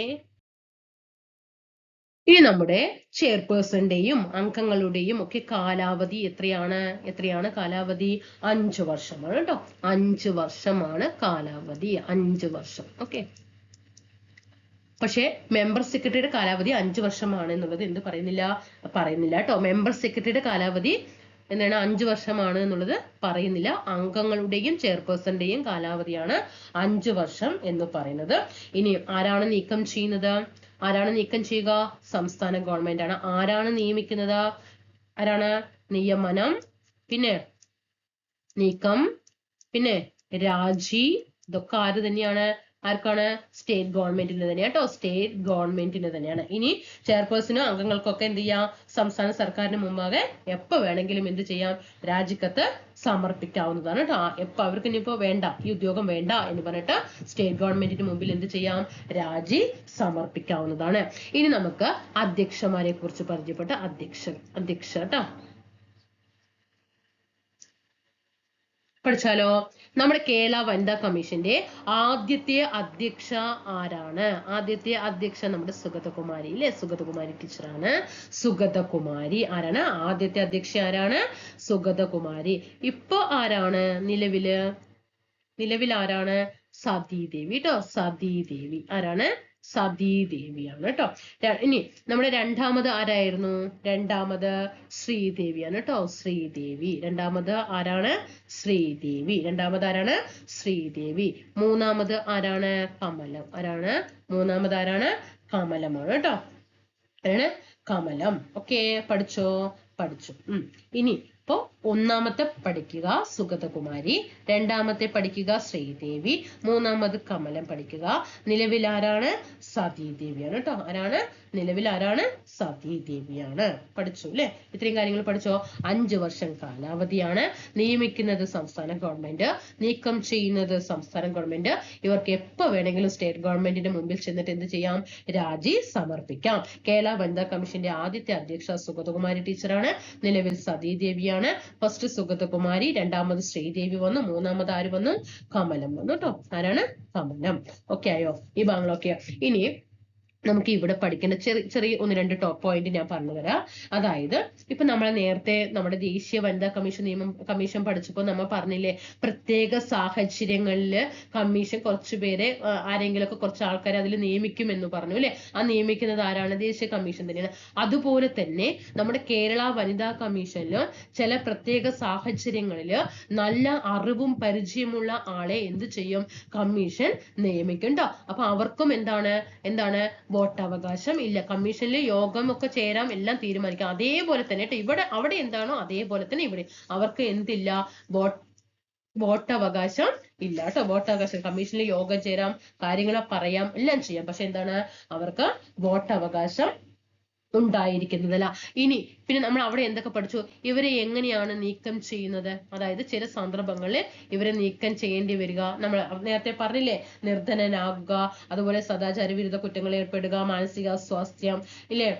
ഇനി നമ്മുടെ ചെയർപേഴ്സന്റെയും അംഗങ്ങളുടെയും ഒക്കെ കാലാവധി എത്രയാണ് കാലാവധി? 5 വർഷമാണ് കേട്ടോ. 5 വർഷമാണ് കാലാവധി. 5 വർഷം. ഓക്കെ. പക്ഷെ മെമ്പർ സെക്രട്ടറിയുടെ കാലാവധി 5 വർഷമാണ് എന്നുള്ളത് എന്ത് പറയുന്നില്ല കേട്ടോ. മെമ്പർ സെക്രട്ടറിയുടെ കാലാവധി എന്താണ്? 5 വർഷമാണ് എന്നുള്ളത് പറയുന്നില്ല. അംഗങ്ങളുടെയും ചെയർപേഴ്സന്റെയും കാലാവധിയാണ് 5 വർഷം എന്ന് പറയുന്നത്. ഇനി ആരാണ് നീക്കം ചെയ്യുക? സംസ്ഥാന ഗവൺമെന്റ് ആണ്. ആരാണ് നിയമിക്കുന്നത്? ആരാണ്? നിയമനം, പിന്നെ നീക്കം, പിന്നെ രാജി. ഇതൊക്കെ ആര് തന്നെയാണ്? ആർക്കാണ്? സ്റ്റേറ്റ് ഗവൺമെന്റിന് തന്നെയാണ് കേട്ടോ. സ്റ്റേറ്റ് ഗവൺമെന്റിന് തന്നെയാണ്. ഇനി ചെയർപേഴ്സണും അംഗങ്ങൾക്കൊക്കെ എന്ത് ചെയ്യാം? സംസ്ഥാന സർക്കാരിന് മുമ്പാകെ എപ്പോ വേണമെങ്കിലും എന്ത് ചെയ്യാം? രാജിക്കത്ത് സമർപ്പിക്കാവുന്നതാണ് കേട്ടോ. എപ്പോ അവർക്ക് ഇനിയിപ്പോ വേണ്ട, ഈ ഉദ്യോഗം വേണ്ട എന്ന് പറഞ്ഞിട്ട് സ്റ്റേറ്റ് ഗവൺമെന്റിന് മുമ്പിൽ എന്ത് ചെയ്യാം? രാജി സമർപ്പിക്കാവുന്നതാണ്. ഇനി നമുക്ക് അധ്യക്ഷന്മാരെ കുറിച്ച് പരിചയപ്പെട്ട അധ്യക്ഷ കേട്ടോ പഠിച്ചാലോ. നമ്മുടെ കേരള വനിതാ കമ്മീഷന്റെ ആദ്യത്തെ അധ്യക്ഷ ആരാണ്? ആദ്യത്തെ അധ്യക്ഷ നമ്മുടെ സുഗതകുമാരി അല്ലെ? സുഗതകുമാരി ടീച്ചറാണ്. സുഗതകുമാരി ആരാണ്? ആദ്യത്തെ അധ്യക്ഷ ആരാണ്? സുഗതകുമാരി. ഇപ്പൊ ആരാണ് നിലവിൽ ആരാണ്? സതീദേവി കേട്ടോ. സതീദേവി ആരാണ്? സതീദേവിയാണ് കേട്ടോ. ഇനി നമ്മുടെ രണ്ടാമത് ആരായിരുന്നു? രണ്ടാമത് ശ്രീദേവിയാണ് കേട്ടോ. ശ്രീദേവി. രണ്ടാമത് ആരാണ്? ശ്രീദേവി. ആരാണ്? ശ്രീദേവി. മൂന്നാമത് ആരാണ്? കമലം. മൂന്നാമത് ആരാണ്? കമലമാണ് കേട്ടോ. ആരാണ്? കമലം. ഓക്കെ. പഠിച്ചു. ഇനി ഇപ്പോ ഒന്നാമത്തെ പഠിക്കുക സുഗതകുമാരി, രണ്ടാമത്തെ പഠിക്കുക ശ്രീദേവി, മൂന്നാമത് കമലം പഠിക്കുക. നിലവിൽ ആരാണ്? സതീദേവിയാണ് കേട്ടോ. നിലവിൽ ആരാണ്? സതീദേവിയാണ്. പഠിച്ചു അല്ലെ? ഇത്രയും കാര്യങ്ങൾ പഠിച്ചോ. 5 വർഷം കാലാവധിയാണ്. നിയമിക്കുന്നത് സംസ്ഥാന ഗവൺമെന്റ്, നീക്കം ചെയ്യുന്നത് സംസ്ഥാന ഗവൺമെന്റ്. ഇവർക്ക് എപ്പോ വേണമെങ്കിലും സ്റ്റേറ്റ് ഗവൺമെന്റിന്റെ മുമ്പിൽ ചെന്നിട്ട് എന്ത് ചെയ്യാം? രാജി സമർപ്പിക്കാം. കേരള വനിതാ കമ്മീഷന്റെ ആദ്യത്തെ അധ്യക്ഷ സുഗതകുമാരി ടീച്ചറാണ്. നിലവിൽ സതീദേവിയാണ്. ഫസ്റ്റ് സുഗതകുമാരി, രണ്ടാമത് ശ്രീദേവി വന്നു, മൂന്നാമത് ആര് വന്നു? കമലം വന്നു കേട്ടോ. ആരാണ്? കമലം. ഓക്കെ ആയോ? ഈ ഭാഗങ്ങളൊക്കെ. ഇനി നമുക്ക് ഇവിടെ പഠിക്കേണ്ട ചെറിയ 1-2 ടോപ്പ് പോയിന്റ് ഞാൻ പറഞ്ഞു തരാം. അതായത് ഇപ്പൊ നമ്മൾ നേരത്തെ നമ്മുടെ ദേശീയ വനിതാ കമ്മീഷൻ പഠിച്ചപ്പോൾ നമ്മൾ പറഞ്ഞില്ലേ, പ്രത്യേക സാഹചര്യങ്ങളിൽ കമ്മീഷൻ കുറച്ചുപേരെ ആരെങ്കിലുമൊക്കെ കുറച്ച് ആൾക്കാരെ അതിൽ നിയമിക്കും എന്ന് പറഞ്ഞു അല്ലെ? ആ നിയമിക്കുന്നത് ആരാണ്? ദേശീയ കമ്മീഷൻ തന്നെയാണ്. അതുപോലെ തന്നെ നമ്മുടെ കേരള വനിതാ കമ്മീഷനിലും ചില പ്രത്യേക സാഹചര്യങ്ങളിൽ നല്ല അറിവും പരിചയമുള്ള ആളെ എന്ത് ചെയ്യും? കമ്മീഷൻ നിയമിക്കും ട്ടോ. അപ്പൊ അവർക്കും എന്താണ് വോട്ടവകാശം ഇല്ല. കമ്മീഷനിൽ യോഗം ഒക്കെ ചേരാം, എല്ലാം തീരുമാനിക്കാം. അതേപോലെ തന്നെ അവിടെ എന്താണോ അതേപോലെ തന്നെ ഇവിടെ അവർക്ക് എന്തില്ല? വോട്ടവകാശം ഇല്ല കേട്ടോ. വോട്ടവകാശം, കമ്മീഷനിൽ യോഗം ചേരാം, കാര്യങ്ങൾ പറയാം, എല്ലാം ചെയ്യാം. പക്ഷെ എന്താണ്? അവർക്ക് വോട്ടവകാശം ഉണ്ടായിരിക്കുന്നതല്ല. ഇനി പിന്നെ നമ്മൾ അവിടെ എന്തൊക്കെ പഠിച്ചു? ഇവരെ എങ്ങനെയാണ് നീക്കം ചെയ്യുന്നത്? അതായത് ചില സന്ദർഭങ്ങളിൽ ഇവരെ നീക്കം ചെയ്യേണ്ടി വരിക. നമ്മൾ നേരത്തെ പറഞ്ഞില്ലേ, നിർധനനാകുക, അതുപോലെ സദാചാര വിരുദ്ധ കുറ്റങ്ങളിൽ ഏർപ്പെടുക, മാനസിക സ്വാസ്ഥ്യം ഇല്ലേ,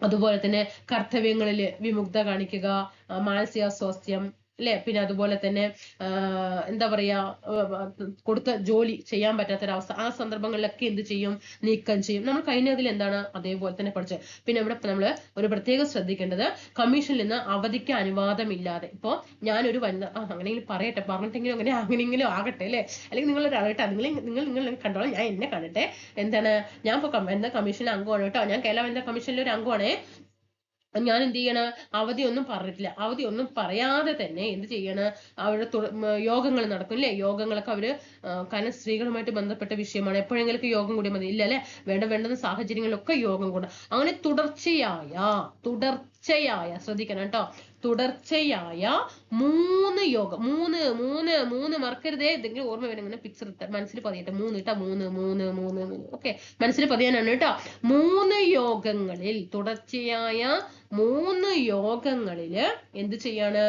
അതുപോലെ തന്നെ കർത്തവ്യങ്ങളിൽ വിമുക്ത കാണിക്കുക, മാനസിക സ്വാസ്ഥ്യം, അല്ലെ? പിന്നെ അതുപോലെ തന്നെ എന്താ പറയാ, കൊടുത്ത ജോലി ചെയ്യാൻ പറ്റാത്തൊരവസ്ഥ, ആ സന്ദർഭങ്ങളിലൊക്കെ എന്ത് ചെയ്യും? നീക്കം ചെയ്യും. നമ്മൾ കഴിഞ്ഞതിൽ എന്താണ് അതേപോലെ തന്നെ പഠിച്ചത്. പിന്നെ ഇവിടെ നമ്മൾ ഒരു പ്രത്യേകം ശ്രദ്ധിക്കേണ്ടത്, കമ്മീഷനിൽ നിന്ന് അവധിക്ക് അനുവാദമില്ലാതെ, ഇപ്പൊ ഞാനൊരു വനിത അങ്ങനെയെങ്കിലും പറയട്ടെ, പറഞ്ഞിട്ടെങ്കിലും അങ്ങനെയെങ്കിലും ആകട്ടെ അല്ലെ, അല്ലെങ്കിൽ നിങ്ങൾ ഒരാളട്ടെ, നിങ്ങൾ കണ്ടോളാം, ഞാൻ എന്നെ കാണട്ടെ. എന്താണ്, ഞാൻ ഇപ്പൊ വനിതാ കമ്മീഷനിലെ അംഗമാണ് കേട്ടോ, ഞാൻ കേരള വനിതാ കമ്മീഷനിലെ ഒരു അംഗമാണേ. ഞാൻ എന്ത് ചെയ്യണ, അവധിയൊന്നും പറഞ്ഞിട്ടില്ല, അവധിയൊന്നും പറയാതെ തന്നെ എന്ത് ചെയ്യണ, അവരുടെ യോഗങ്ങൾ നടക്കും അല്ലെ, യോഗങ്ങളൊക്കെ അവര് കാരണം സ്ത്രീകളുമായിട്ട് ബന്ധപ്പെട്ട വിഷയമാണ്, എപ്പോഴെങ്കിലും യോഗം കൂടി മതി, ഇല്ല അല്ലെ, വേണ്ടുന്ന സാഹചര്യങ്ങളിലൊക്കെ യോഗം കൂടാം. അങ്ങനെ തുടർച്ചയായ ശ്രദ്ധിക്കണം കേട്ടോ, തുടർച്ചയായ 3 യോഗം, മൂന്ന് മറക്കരുതേ, എന്തെങ്കിലും ഓർമ്മ വേണം, ഇങ്ങനെ പിക്ചർ മനസ്സിൽ പതിയട്ടെ, 3 കേട്ടോ, 3 ഓക്കെ, മനസ്സിൽ പതിയാനാണ് കേട്ടോ. 3 യോഗങ്ങളിൽ, തുടർച്ചയായ 3 യോഗങ്ങളില് എന്ത് ചെയ്യാണ്,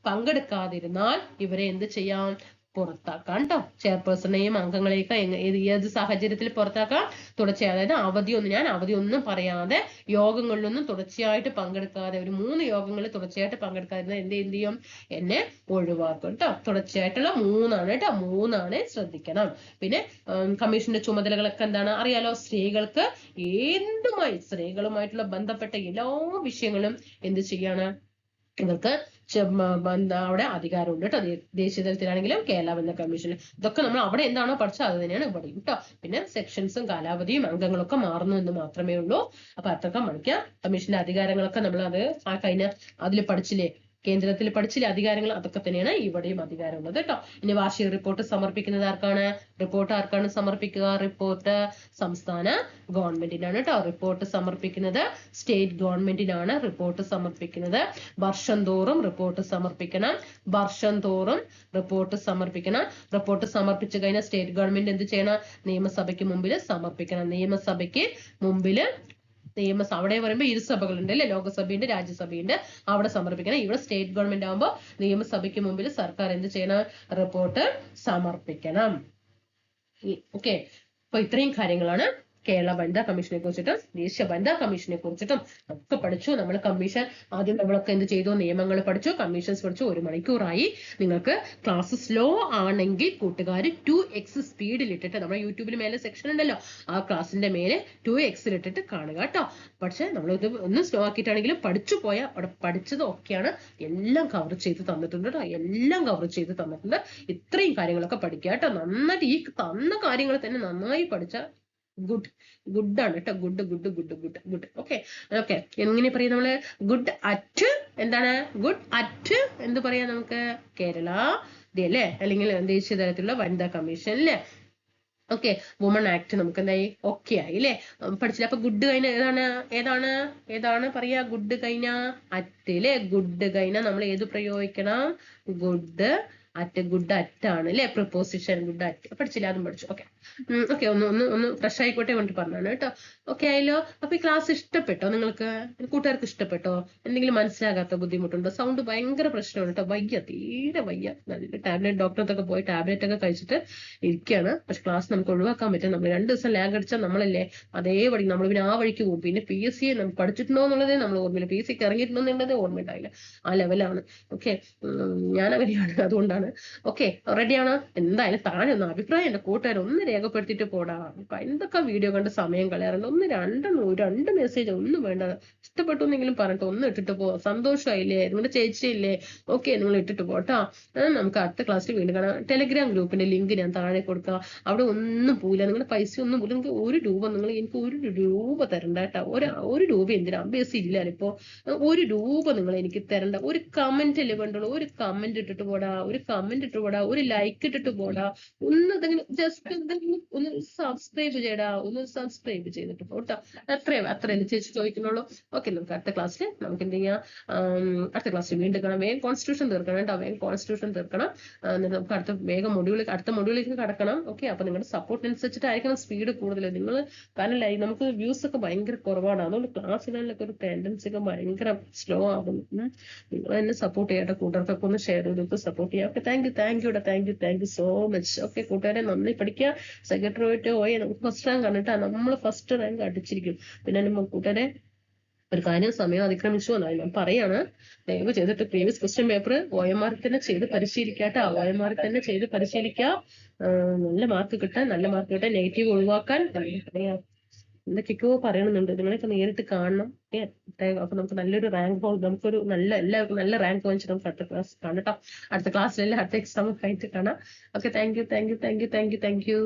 പങ്കെടുക്കാതിരുന്നാൽ ഇവരെ എന്ത് ചെയ്യാം, പുറത്താക്കാം കേട്ടോ. ചെയർപേഴ്സണെയും അംഗങ്ങളെയൊക്കെ ഏത് സാഹചര്യത്തിൽ പുറത്താക്കാം, തുടർച്ചയായി, അതായത് ഞാൻ അവധിയൊന്നും പറയാതെ യോഗങ്ങളിലൊന്നും തുടർച്ചയായിട്ട് പങ്കെടുക്കാതെ, ഒരു 3 യോഗങ്ങളിൽ തുടർച്ചയായിട്ട് പങ്കെടുക്കാതിരുന്ന എന്ത് ചെയ്യും, എന്നെ ഒഴിവാക്കും കേട്ടോ. തുടർച്ചയായിട്ടുള്ള 3 കേട്ടോ, 3 ശ്രദ്ധിക്കണം. പിന്നെ കമ്മീഷന്റെ ചുമതലകളൊക്കെ എന്താണ് അറിയാലോ, സ്ത്രീകളുമായിട്ടുള്ള ബന്ധപ്പെട്ട എല്ലാ വിഷയങ്ങളും എന്ത് ചെയ്യാണ്, ഇവർക്ക് അവിടെ അധികാരമുണ്ട് കേട്ടോ. ദേശീയ തലത്തിലാണെങ്കിലും കേരള വനിതാ കമ്മീഷനിൽ, ഇതൊക്കെ നമ്മൾ അവിടെ എന്താണോ പഠിച്ചത് അത് തന്നെയാണ് ഇവിടെയും കേട്ടോ. പിന്നെ സെക്ഷൻസും കാലാവധിയും അംഗങ്ങളൊക്കെ മാറുന്നു എന്ന് മാത്രമേ ഉള്ളൂ. അപ്പൊ അതൊക്കെ പഠിക്കാം. കമ്മീഷന്റെ അധികാരങ്ങളൊക്കെ നമ്മൾ അത് കഴിഞ്ഞ അതിൽ പഠിച്ചില്ലേ, കേന്ദ്രത്തിൽ പഠിച്ചില്ലേ അധികാരങ്ങൾ, അതൊക്കെ തന്നെയാണ് ഇവിടെയും അധികാരമുള്ളത് കേട്ടോ. ഇനി വാർഷിക റിപ്പോർട്ട് സമർപ്പിക്കുന്നത് ആർക്കാണ്? റിപ്പോർട്ട് ആർക്കാണ് സമർപ്പിക്കുക? റിപ്പോർട്ട് സംസ്ഥാന ഗവൺമെന്റിനാണ് കേട്ടോ. റിപ്പോർട്ട് സമർപ്പിക്കുന്നത് സ്റ്റേറ്റ് ഗവൺമെന്റിനാണ് റിപ്പോർട്ട് സമർപ്പിക്കുന്നത്. വർഷം തോറും റിപ്പോർട്ട് സമർപ്പിക്കണം. റിപ്പോർട്ട് സമർപ്പിച്ചു കഴിഞ്ഞാൽ സ്റ്റേറ്റ് ഗവൺമെന്റ് എന്ത് ചെയ്യണം? നിയമസഭയ്ക്ക് മുമ്പിൽ സമർപ്പിക്കണം. അവിടെ പറയുമ്പോൾ ഇരുസഭകളുണ്ട് അല്ലെ, ലോകസഭയുണ്ട്, രാജ്യസഭയുണ്ട്, അവിടെ സമർപ്പിക്കണം. ഇവിടെ സ്റ്റേറ്റ് ഗവൺമെന്റ് ആകുമ്പോൾ നിയമസഭയ്ക്ക് മുമ്പിൽ സർക്കാർ എന്ത് ചെയ്യണം? റിപ്പോർട്ട് സമർപ്പിക്കണം. ഓക്കെ, അപ്പൊ ഇത്രയും കാര്യങ്ങളാണ് കേരള വനിതാ കമ്മീഷനെ കുറിച്ചിട്ടും ദേശീയ വനിതാ കമ്മീഷനെ കുറിച്ചിട്ടും ഒക്കെ പഠിച്ചു. നമ്മൾ കമ്മീഷൻ ആദ്യം നമ്മളൊക്കെ എന്ത് ചെയ്തു? നിയമങ്ങൾ പഠിച്ചു, കമ്മീഷൻസ് പഠിച്ചു. 1 മണിക്കൂറായി. നിങ്ങൾക്ക് ക്ലാസ് സ്ലോ ആണെങ്കിൽ കൂട്ടുകാർ 2x സ്പീഡിൽ ഇട്ടിട്ട്, നമ്മുടെ യൂട്യൂബിൽ മേലെ സെക്ഷൻ ഉണ്ടല്ലോ, ആ ക്ലാസ്സിന്റെ മേലെ 2x ഇട്ടിട്ട് കാണുക കേട്ടോ. പക്ഷെ നമ്മൾ ഇത് ഒന്ന് സ്ലോ ആക്കിയിട്ടാണെങ്കിലും പഠിച്ചു പോയാൽ അവിടെ പഠിച്ചത് ഒക്കെയാണ്, എല്ലാം കവർ ചെയ്ത് തന്നിട്ടുണ്ട് കേട്ടോ, എല്ലാം കവർ ചെയ്ത് തന്നിട്ടുണ്ട്. ഇത്രയും കാര്യങ്ങളൊക്കെ പഠിക്കുക കേട്ടോ. നന്നായിട്ട് ഈ തന്ന കാര്യങ്ങൾ തന്നെ നന്നായി പഠിച്ച ഗുഡ് ആണ് കേട്ടോ. ഗുഡ്. ഓക്കെ. എങ്ങനെ പറയാം നമ്മള്? ഗുഡ് അറ്റ് എന്താണ്? ഗുഡ് അറ്റ് എന്ത് പറയാം നമുക്ക്? കേരള അല്ലേ, അല്ലെങ്കിൽ ദേശീയ തലത്തിലുള്ള വനിതാ കമ്മീഷൻ അല്ലേ. ഓക്കെ, വുമൺ ആക്ട് നമുക്ക് എന്തായി? ഓക്കെ ആയി അല്ലേ, പഠിച്ചില്ല. അപ്പൊ ഗുഡ് കഴിഞ്ഞ ഏതാണ് പറയാ? ഗുഡ് കഴിഞ്ഞ അറ്റ് അല്ലേ. ഗുഡ് കഴിഞ്ഞ നമ്മൾ ഏത് പ്രയോഗിക്കണം? ഗുഡ് അറ്റാണ് അല്ലെ, പ്രിപ്പോസിഷൻ ഗുഡ് അറ്റ്. പഠിച്ചില്ല, അതും പഠിച്ചു. ഓക്കെ, ഒന്ന് ഫ്രഷ് ആയിക്കോട്ടെ വേണ്ടി പറഞ്ഞാണ് കേട്ടോ. ഓക്കെ ആയല്ലോ. അപ്പൊ ഈ ക്ലാസ് ഇഷ്ടപ്പെട്ടോ നിങ്ങൾക്ക്? കൂട്ടുകാർക്ക് ഇഷ്ടപ്പെട്ടോ? എന്തെങ്കിലും മനസ്സിലാകാത്ത ബുദ്ധിമുട്ടുണ്ടോ? സൗണ്ട് ഭയങ്കര പ്രശ്നമാണ് കേട്ടോ, തീരെ വയ്യ. നല്ല ടാബ്ലറ്റ്, ഡോക്ടറത്തൊക്കെ പോയി ടാബ്ലറ്റ് ഒക്കെ കഴിച്ചിട്ട് ഇരിക്കുകയാണ്. പക്ഷെ ക്ലാസ് നമുക്ക് ഒഴിവാക്കാൻ പറ്റും. നമ്മൾ 2 ദിവസം ലാഗ് അടിച്ചാൽ നമ്മളല്ലേ അതേപടി നമ്മൾ പിന്നെ ആ വഴിക്ക് പോകും. പിന്നെ PSC പഠിച്ചിട്ടുണ്ടോ എന്നുള്ളതേ നമ്മൾ ഓർമ്മയില്ല, PSC ഇറങ്ങിയിട്ടുണ്ടോ എന്നുള്ളതേ ഓർമ്മയുണ്ടായില്ല. ആ ലെവലാണ്. ഓക്കെ, ഞാൻ അങ്ങനെയാണ്, അതുകൊണ്ടാണ്. ഓക്കെ, റെഡിയാണ്? എന്തായാലും താഴെ ഒന്ന് അഭിപ്രായം എന്റെ കൂട്ടുകാർ ഒന്ന് രേഖപ്പെടുത്തിയിട്ട് പോടാ. എന്തൊക്കെ വീഡിയോ കണ്ട് സമയം കളയാറുണ്ട്. 2 മെസ്സേജ് ഒന്നും വേണ്ട, ഇഷ്ടപ്പെട്ടു എന്നെങ്കിലും പറഞ്ഞിട്ട് ഒന്ന് ഇട്ടിട്ട് പോ. സന്തോഷമായില്ലേ? നിങ്ങളുടെ ചേച്ചിയില്ലേ? ഓക്കെ, നിങ്ങൾ ഇട്ടിട്ട് പോട്ടാ. നമുക്ക് അടുത്ത ക്ലാസ്സിൽ വീണ്ടും കാണാം. ടെലിഗ്രാം ഗ്രൂപ്പിന്റെ ലിങ്ക് ഞാൻ താഴെ കൊടുക്കാം. അവിടെ ഒന്നും പോയില്ല, നിങ്ങളുടെ പൈസ ഒന്നും പോലും. നിങ്ങൾക്ക് 1 രൂപ, എനിക്ക് 1 രൂപ തരണ്ട കേട്ടോ. ഒരു രൂപ എന്തിനാ? അഭ്യാസം ഇല്ല ഇപ്പോ. 1 രൂപ നിങ്ങൾ എനിക്ക് തരണ്ട. ഒരു കമന്റ് അല്ലേ വേണ്ടുള്ളൂ. ഒരു കമന്റ് ഇട്ടിട്ട് പോടാ, ഒരു ലൈക്ക് ഇട്ടിട്ട് പോടാ. ജസ്റ്റ് ഒന്ന് സബ്സ്ക്രൈബ് ചെയ്തിട്ട് പോട്ടോ. അത്രയല്ലേ ചേച്ചി ചോദിക്കുന്നുള്ളൂ. ഓക്കെ, നമുക്ക് അടുത്ത ക്ലാസ്സിൽ നമുക്ക് എന്ത് ചെയ്യാം? അടുത്ത ക്ലാസ്സിൽ വീണ്ടും കാണാം. വേഗം കോൺസ്റ്റിറ്റ്യൂഷൻ തീർക്കണം കേട്ടോ, നമുക്ക് അടുത്ത മൊഡ്യൂളിലേക്ക് കടക്കണം. ഓക്കെ, അപ്പൊ നിങ്ങളുടെ സപ്പോർട്ടിനനുസരിച്ചിട്ടായിരിക്കണം സ്പീഡ് കൂടുതൽ. നിങ്ങൾ കാരണം നമുക്ക് വ്യൂസ് ഒക്കെ ഭയങ്കര കുറവാണ്, അതുകൊണ്ട് ക്ലാസ്സിലൊക്കെ ഒരു ടെൻഡൻസി ഒക്കെ ഭയങ്കര സ്ലോ ആകുന്നു. നിങ്ങൾ എന്നെ സപ്പോർട്ട് ചെയ്യട്ടെ, കൂട്ടുകാർക്കൊക്കെ ഒന്ന് ഷെയർ ചെയ്തിട്ട് സപ്പോർട്ട് ചെയ്യാം. Okay, thank you so much. Okay കൂട്ടുകാരെ, നന്ദി. പഠിക്കുക. സെക്രട്ടറിയേറ്റ് നമുക്ക് ഫസ്റ്റ് റാങ്ക് ആണ് കേട്ടോ. നമ്മൾ ഫസ്റ്റ് റാങ്ക് അടിച്ചിരിക്കും. പിന്നെ കൂട്ടുകാരെ ഒരു കാര്യം സമയം അതിക്രമിച്ചു എന്നാണ് ഞാൻ പറയാണ്. ദയവ് ചെയ്തിട്ട് പ്രീവിയസ് ക്വസ്റ്റ്യൻ പേപ്പർ OMR തന്നെ ചെയ്ത് പരിശീലിക്കാട്ടോ. OMR തന്നെ ചെയ്ത് പരിശീലിക്കുക. നല്ല മാർക്ക് കിട്ടാൻ, നെഗറ്റീവ് ഒഴിവാക്കാൻ എന്തൊക്കെയോ പറയണമെന്നുണ്ട്. നിങ്ങളെയൊക്കെ നേരിട്ട് കാണണം. അപ്പൊ നമുക്ക് നല്ലൊരു റാങ്ക്, നമുക്കൊരു എല്ലാവർക്കും നല്ല റാങ്ക് വാങ്ങിച്ചിട്ട് നമുക്ക് അടുത്ത ക്ലാസ് കാണട്ടോ. അടുത്ത ക്ലാസ്സിലല്ല, അടുത്ത എക്സാം ആയിട്ട് കാണാം. Okay, thank you.